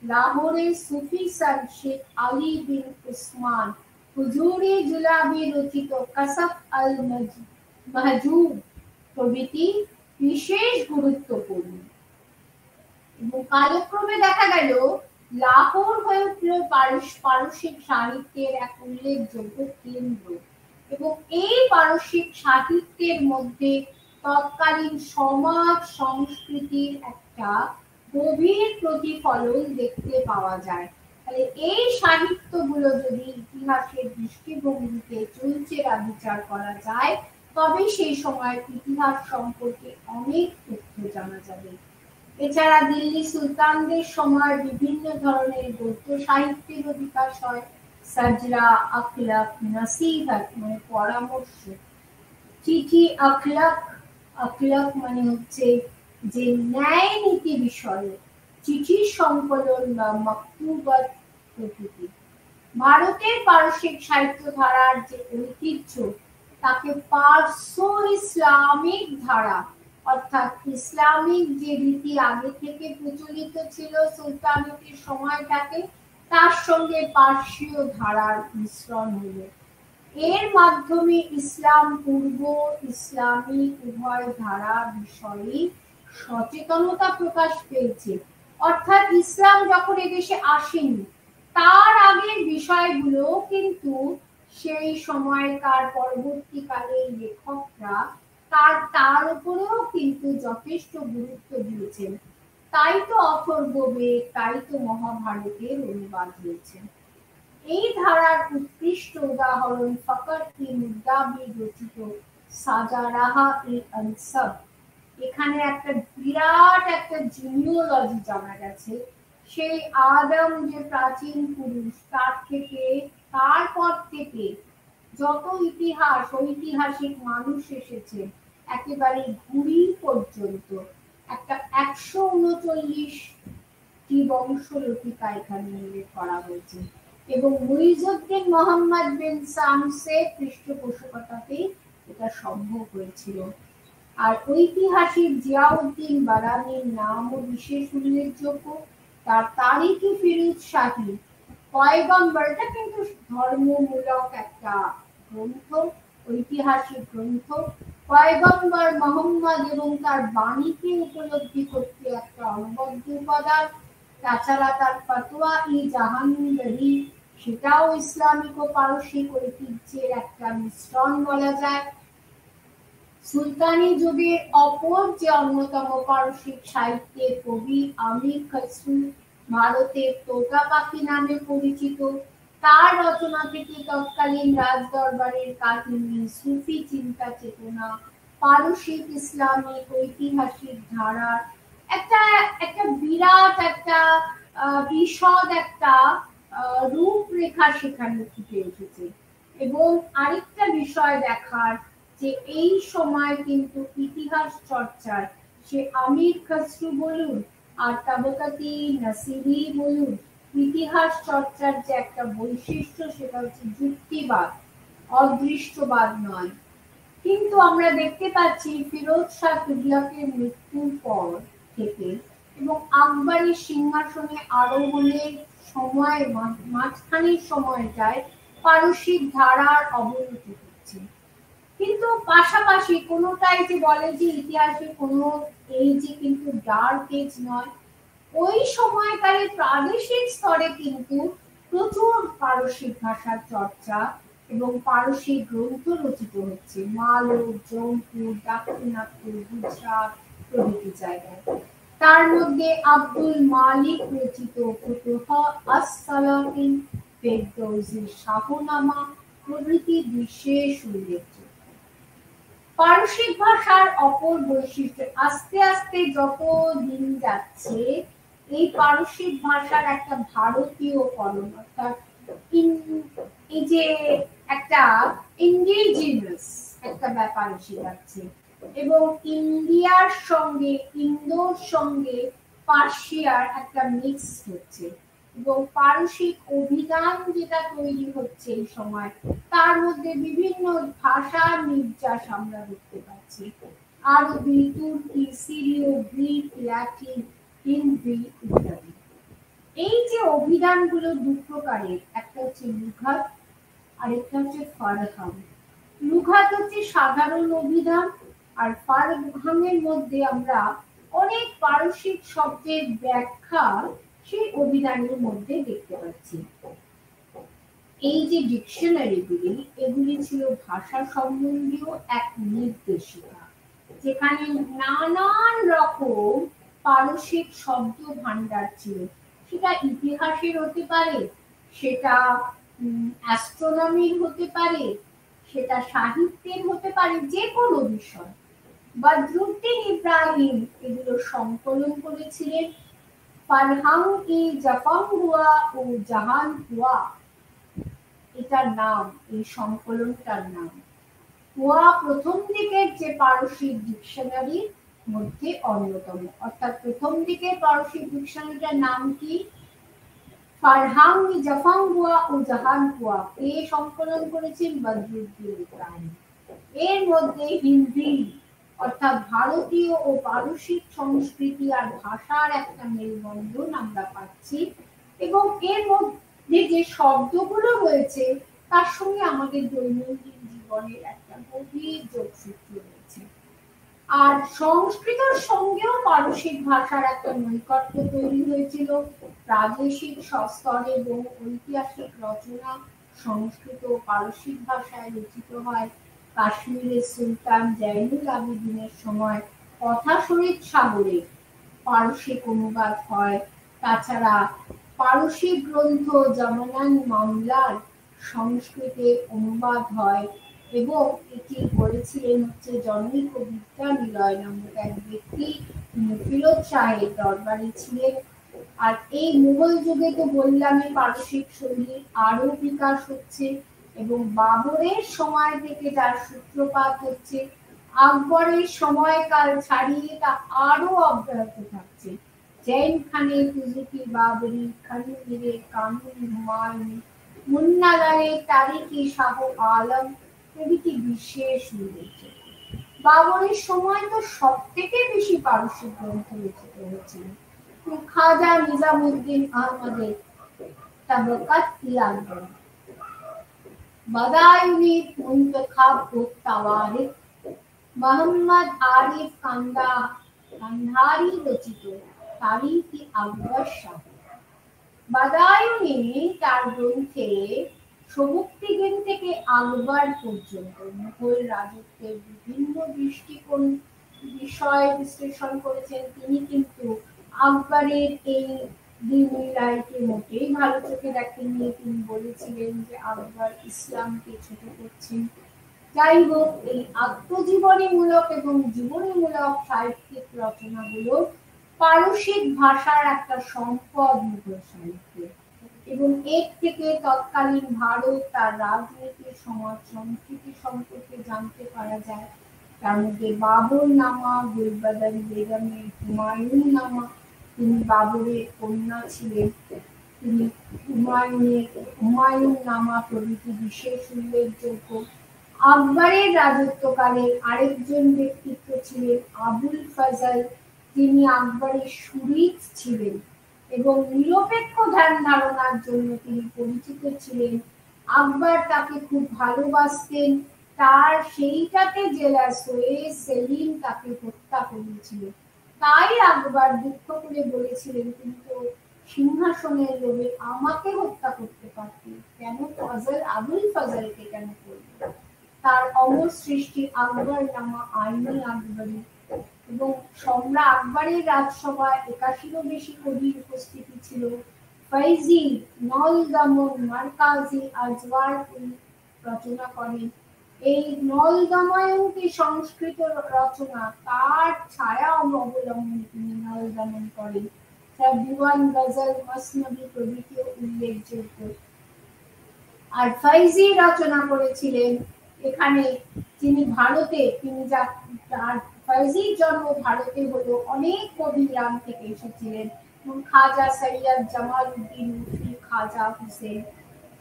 লাহোরে সুফি সর শেখ আলী বিন উসমান হুজুরি জুলাবি রচিত কাসফ আল মাহজুব প্রভৃতি বিশেষ গুরুত্বপূর্ণ। এবং কালক্রমে দেখা গেল লাহোর হয়ে উঠল পারসিক সাহিত্যের এক উল্লেখযোগ্য কেন্দ্র, এবং এই পারসিক সাহিত্যের মধ্যে তৎকালীন সমাজ সংস্কৃতির একটা গভীর প্রতিফলন দেখতে পাওয়া যায়। তাহলে এই সাহিত্যগুলো যদি ইতিহাসের দৃষ্টিভঙ্গিতে চুলচেরা বিচার করা যায়, তবে সেই সময়ের ইতিহাস সম্পর্কে অনেক তথ্য জানা যাবে। এছাড়া দিল্লি সুলতানদের সময় বিভিন্ন ধরনের গদ্য সাহিত্যের বিকাশ হয়। সাজরা, আখলাক, নসিহত মানে পরামর্শ, চিঠি, আখলাক, আখলাক মানে হচ্ছে যে ন্যায় নীতি বিষয়ে চিঠির সংকলন বা মাকতুবাত প্রভৃতি। ভারতের পারসিক সাহিত্য ধারার যে ঐতিহ্য তাকে পার্শ্ব ইসলামিক ধারা, অর্থাৎ ইসলামিক যে রীতি আগে থেকে প্রচলিত ছিল সুলতানেতের সময়টাতে, তার সঙ্গে পার্সীয় ধারার মিশ্রণ হলো। এর মাধ্যমে ইসলাম পূর্ব ইসলামিক উভয় ধারা বিষয়ে সচেতনতা প্রকাশ পেয়েছে। অর্থাৎ ইসলাম যখন এদেশে আসেনি তার আগের বিষয়গুলো কিন্তু সেই সময়কার পরবর্তীকালে লেখকরা তার উপরেও কিন্তু যথেষ্ট গুরুত্ব দিয়েছেন। তাই তো অথর্ব বেদ, তাই তো মহাভারতের অনুবাদ হয়েছে। এই ধারার উৎকৃষ্ট উদাহরণ ফখর-ই-মুদাব্বির রচিত সাজারাহা-ই-আনসাব। এখানে একটা বিরাট একটা জিনিওলজি জানা গেছে। সেই আদম যে প্রাচীন পুরুষ, তারপর থেকে যত ইতিহাস, ঐতিহাসিক মানুষ এসেছে একেবারে ঘুরি পর্যন্ত একটা ১৩৯টি বংশলতিকা এখানে উল্লেখ করা হয়েছে। এবং মুইজউদ্দিন মোহাম্মদ বিন শামসের পৃষ্ঠপোষকতাতেই এটা সম্ভব হয়েছিল। আর ঐতিহাসিক জিয়াউদ্দিন বারানীর নামও বিশেষ উল্লেখযোগ্য। তার তারিখে ফিরোজ শাহী পয়গম্বরটা কিন্তু ধর্মমূলক একটা গ্রন্থ, ঐতিহাসিক গ্রন্থ। পয়গম্বর মোহাম্মদ এবং তার বাণীকে উপলব্ধি করতে একটা অনবদ্য উপাদান। তাছাড়া তার ফতোয়া-ই-জাহাঙ্গীরি, সেটাও ইসলামিক ও পারসিক ঐতিহ্যের একটা মিশ্রণ বলা যায়। সুলতানি যুগের অপর যে অন্যতম পারসিক সাহিত্যের কবি আমির খসরু, ভারতের তোতা পাখি নামে পরিচিত। তার রচনা থেকে তৎকালীন রাজদরবারের কাহিনী, সুফি চিন্তা চেতনা, পারসিক ইসলামিক ঐতিহাসিক ধারার একটা একটা বিরাট একটা বিশদ একটা রূপরেখা সেখানে ফুটে উঠেছে। এবং আরেকটা বিষয় দেখার যে এই সময় কিন্তু ইতিহাস চর্চার, সে আমির খসরু বলুন আর তাবাকাতি নাসিরি বলুন, ইতিহাস চর্চার যে একটা বৈশিষ্ট্য সেটা হচ্ছে যুক্তিবাদ, অদৃষ্টবাদ নয়। কিন্তু আমরা দেখতে পাচ্ছি ফিরোজ শাহ তুগলকের মৃত্যুর পর থেকে এবং আকবরের সিংহাসনে আরোহণের সময় মাঝখানের সময়টায় পারসিক ধারার অবনতি হচ্ছে। কিন্তু পাশাপাশি কোনোটাই যে বলে যে ইতিহাসে কোনো এজে কিন্তু ডার্ক এজ নয়। ওই সময়কালে প্রাদেশিক স্তরে কিন্তু প্রচুর পারসিক ভাষার চর্চা এবং পারসিক গ্রন্থ রচিত হচ্ছে মালব, জৌনপুর, দাক্ষিণাত্য, গুজরাট প্রভৃতি জায়গায়। তার মধ্যে আব্দুল মালিক রচিত ফুতুহ আস-সালাতিন, ফেরদৌসির শাহনামা প্রভৃতি বিশেষ উল্লেখযোগ্য। পারসিক ভাষার অপর বৈশিষ্ট্য, আস্তে আস্তে যত দিন যাচ্ছে এই পারসিক ভাষার একটা ভারতীয়করণ, অর্থাৎ এই যে একটা ইন্ডিজিনাস একটা ব্যাপার এসে যাচ্ছে এবং ইন্ডিয়ার সঙ্গে ইন্দোর সঙ্গে পার্সিয়ার একটা মিক্স হচ্ছে এবং পারসিক অভিধান যেটা তৈরি হচ্ছে এই সময় তার মধ্যে বিভিন্ন ভাষার নির্যাস আমরা দেখতে পাচ্ছি। আরবি, তুর্কি, সিরীয়, গ্রিক, ল্যাটিন, হিন্দি ইত্যাদি। এই যে অভিধানগুলো দু প্রকারের, একটা হচ্ছে লুঘাত আর একটা হচ্ছে ফারহান। লুঘাত হচ্ছে সাধারণ অভিধান আর ফারহানের মধ্যে আমরা অনেক পারসিক শব্দের ব্যাখ্যা সেই অভিধানের মধ্যে দেখতে পাচ্ছি। এই যে ডিকশনারিগুলি, এগুলি ছিল ভাষা সম্বন্ধীয় এক নির্দেশিকা যেখানে নানান রকম পারসিক শব্দ ভান্ডার ছিল। সেটা ইতিহাসের হতে পারে, সেটা অ্যাস্ট্রোনমির হতে পারে, সেটা সাহিত্যের হতে পারে, যে কোনো বিষয়। বদরুদ্দিন ইব্রাহিম এগুলো সংকলন করেছিলেন। ফারহাং-ই জাফাং হুয়া ও জাহান হুয়া এটার নাম, এই সংকলনটার নাম। হুয়া প্রথম দিকের যে পারসিক ডিকশনারির মধ্যে অন্যতম, অর্থাৎ প্রথম দিকের পারসিক ডিকশনারিটার নাম কি? ফারহাং-ই জাফাং হুয়া ও জাহান হুয়া এ সংকলন করেছেন বদরুদ্দিন ইব্রাহিম। এর মধ্যে হিন্দি অর্থাৎ ভারতীয় ও পারসিক সংস্কৃতি আর ভাষার একটা মেলবন্ধন আমরা পাচ্ছি, এবং এর মধ্যে যে শব্দগুলো রয়েছে তার সঙ্গে আমাদের দৈনন্দিন জীবনের একটা গভীর যোগসূত্র রয়েছে। আর সংস্কৃতের সঙ্গেও পারসিক ভাষার একটা নৈকট্য তৈরি হয়েছিল। প্রাদেশিক স্তরে এবং ঐতিহাসিক রচনা সংস্কৃত ও পারসিক ভাষায় রচিত হয়। কাশ্মীরের সুলতান জৈনুল আবেদিনের সময় কথাশরীফ সাগরে পারসিক অনুবাদ হয়। তাছাড়া পারসিক গ্রন্থ জামানান মামলার সংস্কৃতে অনুবাদ হয়, এবং এটি করেছিলেন হচ্ছে জনৈক বিদ্যানিলয় নামক এক ব্যক্তি, ফিরোজ শাহের দরবারে ছিলেন। আর এই মুঘল যুগে তো বললামই পারসিক শৈলীর আরো বিকাশ হচ্ছে, এবং বাবরের সময় থেকে যার সূত্রপাত হচ্ছে, আকবরের সময়কাল ছাড়িয়ে তা আরো অব্যাহত থাকছে। জৈন খানে তুজুকি বাবরি, খানুমিরে কানুন হুমায়ুন, মুন্নালারে তারিকি শাহ আলম প্রভৃতি বিশেষ উল্লেখযোগ্য। বাবরের সময় তো সব থেকে বেশি পারসিক গ্রন্থ রচিত হয়েছিল। খাজা নিজামুদ্দিন আহমদের তাবাকাত-ই-আকবর, বাদায়ুনি মুনতাখাব ও তাওয়ারিখ, মোহাম্মদ আরিফ কান্ধারি রচিত তারিখ-ই-আকবর শাহ। বাদায়ুনি তার গ্রন্থে সমুক্তিদিন থেকে আকবর পর্যন্ত মুঘল রাজত্বের বিভিন্ন দৃষ্টিকোণ বিষয় বিশ্লেষণ করেছেন। তিনি কিন্তু আকবরের এই দিনইলাইকে মোটেই ভালো চোখে দেখেননি। তিনি বলেছিলেন যে আকবর ইসলামকে ছোট করছেন। যাই হোক, এই আত্মজীবনীমূলক এবং জীবনীমূলক সাহিত্যিক রচনাগুলো পারসিক ভাষার একটা সম্পদ মুঘল সাহিত্যে, এবং এর থেকে তৎকালীন ভারত তার রাজনীতি, সমাজ, সংস্কৃতি সম্পর্কে জানতে পারা যায়। তার মধ্যে বাবর নামা, গুলবাদন বেগমের হুমায়ুন নামা, তিনি বাবরের কন্যা ছিলেন, তিনি হুমায়ুন নামা প্রভৃতি বিশেষ উল্লেখযোগ্য। আকবরের রাজত্বকালে আরেকজন ব্যক্তিত্ব ছিলেন আবুল ফজল, তিনি আকবরের সুহৃদ ছিলেন এবং নিরপেক্ষ ধ্যান ধারণার জন্য তিনি পরিচিত ছিলেন। আকবর তাকে খুব ভালোবাসতেন, তার সেইটাতে জেলাস হয়ে সেলিম তাকে হত্যা করেছিল। তাই আকবর দুঃখ করে বলেছিলেন, তুমি তো সিংহাসনের লোভে আমাকে হত্যা করতে পারতে, কেন আবুল ফজলকে কেন করবে? তার অমর সৃষ্টি আকবর নামা আইনি আকবরী, এবং সম্রাট আকবরের রাজসভায় ৮১-রও বেশি কবির উপস্থিতি ছিল। ফৈজি নল দমন মারকাজি আজওয়ার রচনা করেন। এই নল দময়ন্তী সংস্কৃত রচনা, তার ছায়া অবলম্বনে তিনি নল দমন করেন। তার দিওয়ান, গজল, মসনবী প্রভৃতি উল্লেখযোগ্য। আর ফৈজি রচনা করেছিলেন এখানে, তিনি ভারতে, তিনি তার ফৈজির জন্ম ভারতে হলো, অনেক কবি ইরান থেকে এসেছিলেন, খাজা সৈয়দ জামালউদ্দিন মুফতি, খাজা হুসেন।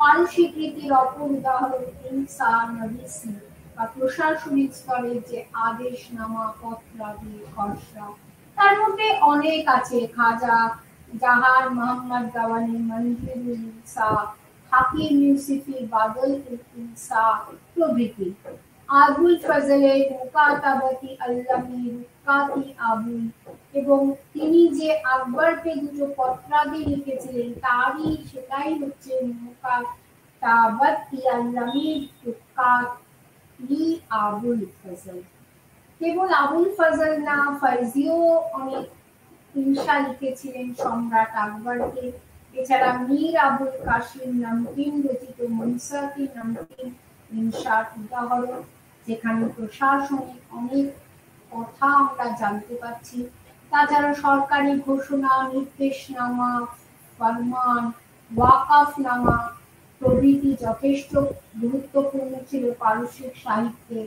পারসিক রীতির অপর উদাহরণ ইনসা, নবিসি বা প্রশাসনিক স্তরের যে আদেশনামা, পত্রাদি, খসড়া, তার মধ্যে অনেক আছে। খাজা জাহান মোহাম্মদ গাওয়ানি, মঞ্জুরুল ইনসাফ, হাকিম ইউসুফি, বাদল ইনসা প্রভৃতি। আবুল ফজলের মুকাতাবাতি আল্লামি, রুকাতি আবুল, এবং তিনি যে আকবরকে দুটো পত্রাদি লিখেছিলেন সেটাই হচ্ছে মুকাতাবাতি আল্লামি, রুকাতি আবুল ফজল। কেবল আবুল ফজল না, ফৈজিও অনেক ইনসা লিখেছিলেন সম্রাট আকবরকে। এছাড়া মীর আবুল কাসিম নামকিন রচিত মুনসাফি নামকিন ইনসার উদাহরণ, যেখানে প্রশাসনিক অনেক কথা আমরা জানতে পাচ্ছি। তাছাড়া সরকারি ঘোষণা, নির্দেশনামা, ফরমান, ওয়াকফনামা প্রভৃতি যথেষ্ট গুরুত্বপূর্ণ ছিল পারসিক সাহিত্যে।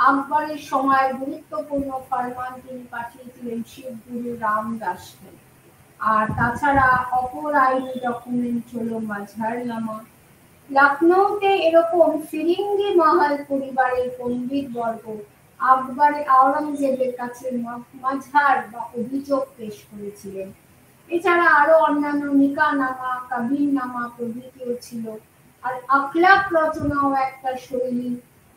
আকবরের সময় গুরুত্বপূর্ণ ফরমান তিনি পাঠিয়েছিলেন শিখ গুরু রামদাসকে। আর তাছাড়া অপর আইনি ডকুমেন্ট হলো মাজহারনামা। লখনৌতে এরকম ফিরিঙ্গি মহল পরিবারের পণ্ডিত বর্গ আকবরের আওরঙ্গজেবের কাছে মাজহার বা অভিযোগ পেশ করেছিলেন। এছাড়া আরো অন্যান্য নিকানামা, কাবিননামা প্রভৃতিও ছিল। আর আখলাক রচনাও একটা শৈলী।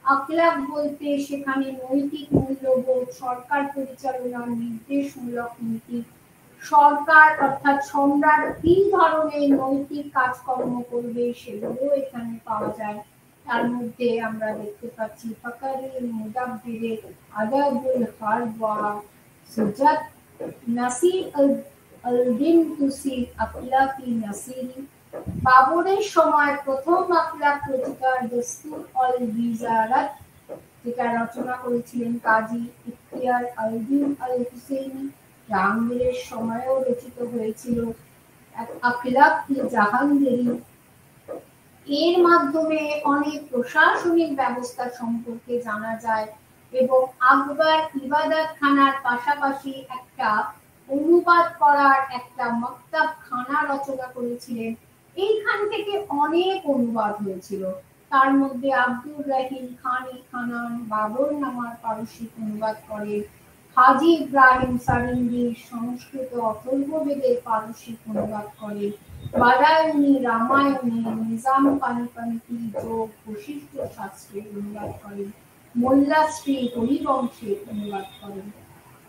আখলাক বলতে সেখানে নৈতিক মূল্যবোধ, সরকার পরিচালনার নির্দেশমূলক নীতি, সরকার অর্থাৎ সম্রাট কি ধরনের নৈতিক কাজকর্ম করবে সেগুলো এখানে পাওয়া যায়। তার মধ্যে আমরা দেখতে পাচ্ছি ফকরে মুদাব্বিরে, আদাবুল হারব ওয়া সুজাত, নাসির আল-দিন তুসি, আখলাকি নাসিরি। বাবরের সময় প্রথম আখলাক রচিকার দস্তুর অল বিজারাত, যেটা রচনা করেছিলেন কাজী ইখতিয়ার আল-দিন আল-হুসেইনি। জাহাঙ্গীরের সময়ও রচিত হয়েছিল আখলাক-ই জাহাঙ্গীরি। এর মাধ্যমে অনেক প্রশাসনিক ব্যবস্থা সম্পর্কে জানা যায় এবং আকবর ইবাদত খানার পাশাপাশি একটা অনুবাদ করার একটা মক্তব খানা রচনা করেছিলেন। এইখান থেকে অনেক অনুবাদ হয়েছিল। তার মধ্যে আব্দুর রহিম খান-ই খানান বাবরনামার পারসিক অনুবাদ করেন। হাজী ইব্রাহিম সারিন্দি সংস্কৃত অথর্ববেদের পারসিক অনুবাদ করেন। বাদায়ুনি রামায়ণে, নিজাম পানিপন্থী যোগ বশিষ্ঠ শাস্ত্রের অনুবাদ করেন। মোল্লা শ্রী হরিবংশের অনুবাদ করেন।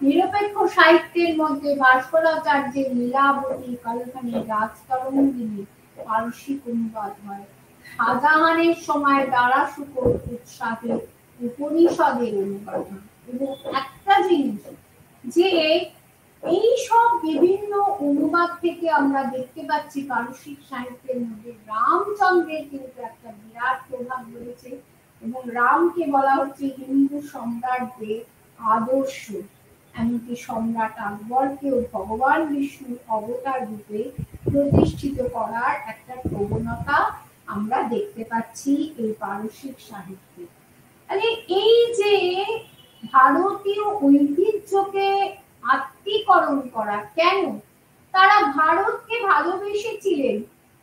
নিরপেক্ষ সাহিত্যের মধ্যে ভাস্করাচার্যের লীলাবতী, কালখানি, রাজতরঙ্গিনী পারসিক অনুবাদ হয়। শাহজাহানের সময় দারা শুকর উৎসাহে উপনিষদের অনুবাদ হয়। এবং একটা জিনিস যে এই সব বিভিন্ন অনুবাদ থেকে আমরা দেখতে পাচ্ছি পারসিক সাহিত্যের মধ্যে রামচন্দ্রের কিন্তু একটা বিরাট প্রভাব রয়েছে এবং রামকে বলা হচ্ছে হিন্দু সম্রাটদের আদর্শ। এমনকি সম্রাট আকবরকেও ভগবান বিষ্ণুর অবতার রূপে প্রতিষ্ঠিত করার একটা প্রবণতা আমরা দেখতে পাচ্ছি এই পারসিক সাহিত্যে। এই যে ভারতীয় ঐতিহ্যকে আত্মীকরণ করা, কেন তারা ভারতকে ভালোবেসেছিলেন,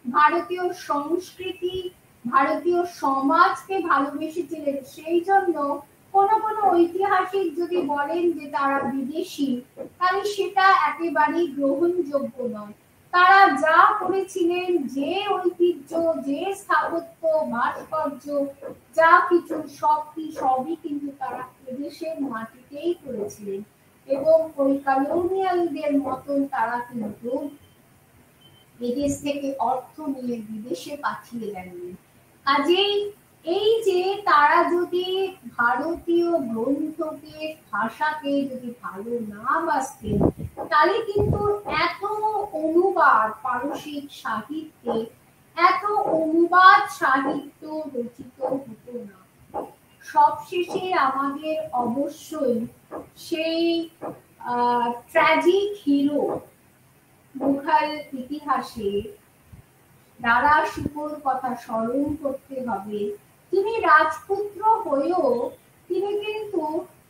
ভারতীয় সংস্কৃতি, ভারতীয় সমাজকে ভালোবেসেছিলেন, সেই জন্য কোনো ঐতিহাসিক যদি বলেন যে তারা বিদেশি, তাহলে সেটা একেবারেই গ্রহণযোগ্য নয়। তারা যা করেছিলেন, যে ঐতিহ্য, যে স্থাপত্য, ভাস্কর্য, যা কিছু সবই কিন্তু তারা এদেশের মাটিতেই করেছিলেন এবং ওই কলোনিয়ালদের মতন তারা কিন্তু এদেশ থেকে অর্থ নিয়ে বিদেশে পাঠিয়ে দেননি। কাজেই এই যে তারা যদি ভারতীয় গ্রন্থকে, ভাষাকে যদি ভালো না বাসতেন, তাহলে কিন্তু এত অনুবাদ পারসিক সাহিত্যে, এত অনুবাদ সাহিত্য রচিত হতো না। সবশেষে আমাদের অবশ্যই সেই ট্র্যাজিক হিরো মুঘল ইতিহাসে দারা শুকোর কথা স্মরণ করতে হবে। তিনি রাজপুত্র হয়েও তিনি কিন্তু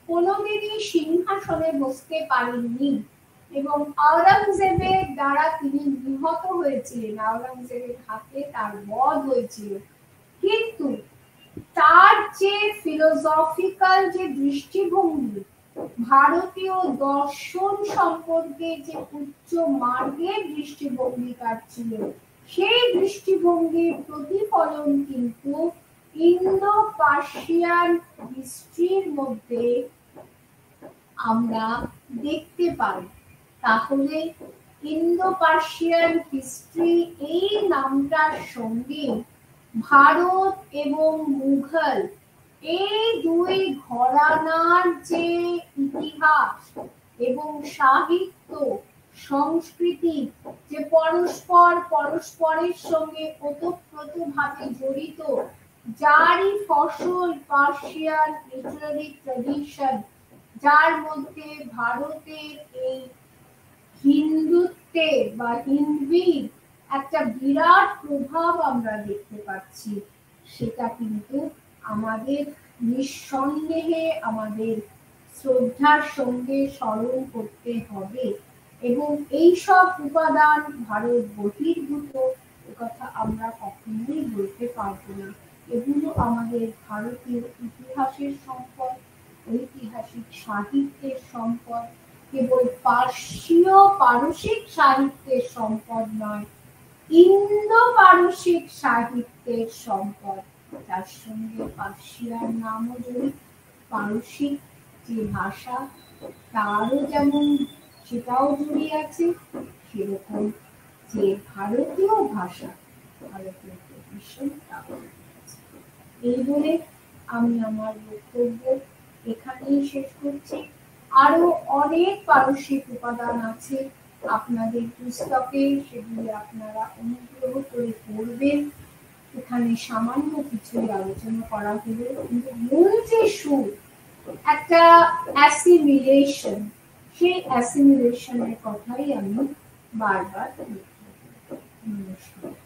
কোনোদিনই সিংহাসনে বসতে পারেননি এবং আওরঙ্গজেবের দ্বারা তিনি নিহত হয়েছিলেন, আওরঙ্গজেবের হাতে তার বধ হয়েছিল। কিন্তু তার যে ফিলোসফিক্যাল যে দৃষ্টিভঙ্গি, ভারতীয় দর্শন সম্পর্কে যে উচ্চ মার্গের দৃষ্টিভঙ্গি তার ছিল, সেই দৃষ্টিভঙ্গির প্রতিফলন কিন্তু ইন্দো পার্সিয়ান হিস্ট্রির মধ্যে আমরা দেখতে পাই। তাহলে ইন্দো পার্সিয়ান হিস্ট্রি এই নামটার সঙ্গে ভারত এবং মুঘল এই দুই ঘরানার যে ইতিহাস এবং সাহিত্য সংস্কৃতি যে পরস্পরের সঙ্গে ওতপ্রোতভাবে জড়িত, যারই ফসল পার্সিয়ান লিটারারি ট্র্যাডিশন, যার মধ্যে ভারতের এই হিন্দুত্বে বা হিন্দির একটা বিরাট প্রভাব আমরা দেখতে পাচ্ছি, সেটা কিন্তু আমাদের নিঃসন্দেহে আমাদের শ্রদ্ধার সঙ্গে স্মরণ করতে হবে। এবং এই সব উপাদান ভারত বহির্ভূত, কথা আমরা কখনোই বলতে পারবো না। এগুলো আমাদের ভারতীয় ইতিহাসের সম্পদ, ঐতিহাসিক সাহিত্যের সম্পদ, কেবল পার্সীয় পারসিক সাহিত্যের সম্পদ নয়, ইন্দো পারসিক সাহিত্যের সম্পদ, যার সঙ্গে পার্সিয়ার নামও জড়িত। পারসিক যে ভাষা, তারও যেমন সেটাও জড়িয়ে আছে, সেরকম যে ভারতীয় ভাষা, ভারতীয় ট্রেডিশন, এই বলে আমি আমার বক্তব্য এখানেই শেষ করছি। আরো অনেক পারসিক উপাদান আছে আপনাদের পুস্তকে, সেগুলি আপনারা অনুগ্রহ করে পড়বেন। এখানে সামান্য কিছুই আলোচনা করা হলো, কিন্তু মূল যে সুর, একটা অ্যাসিমিলেশন, সেই অ্যাসিমিলেশনের কথাই আমি বারবার নমস্কার।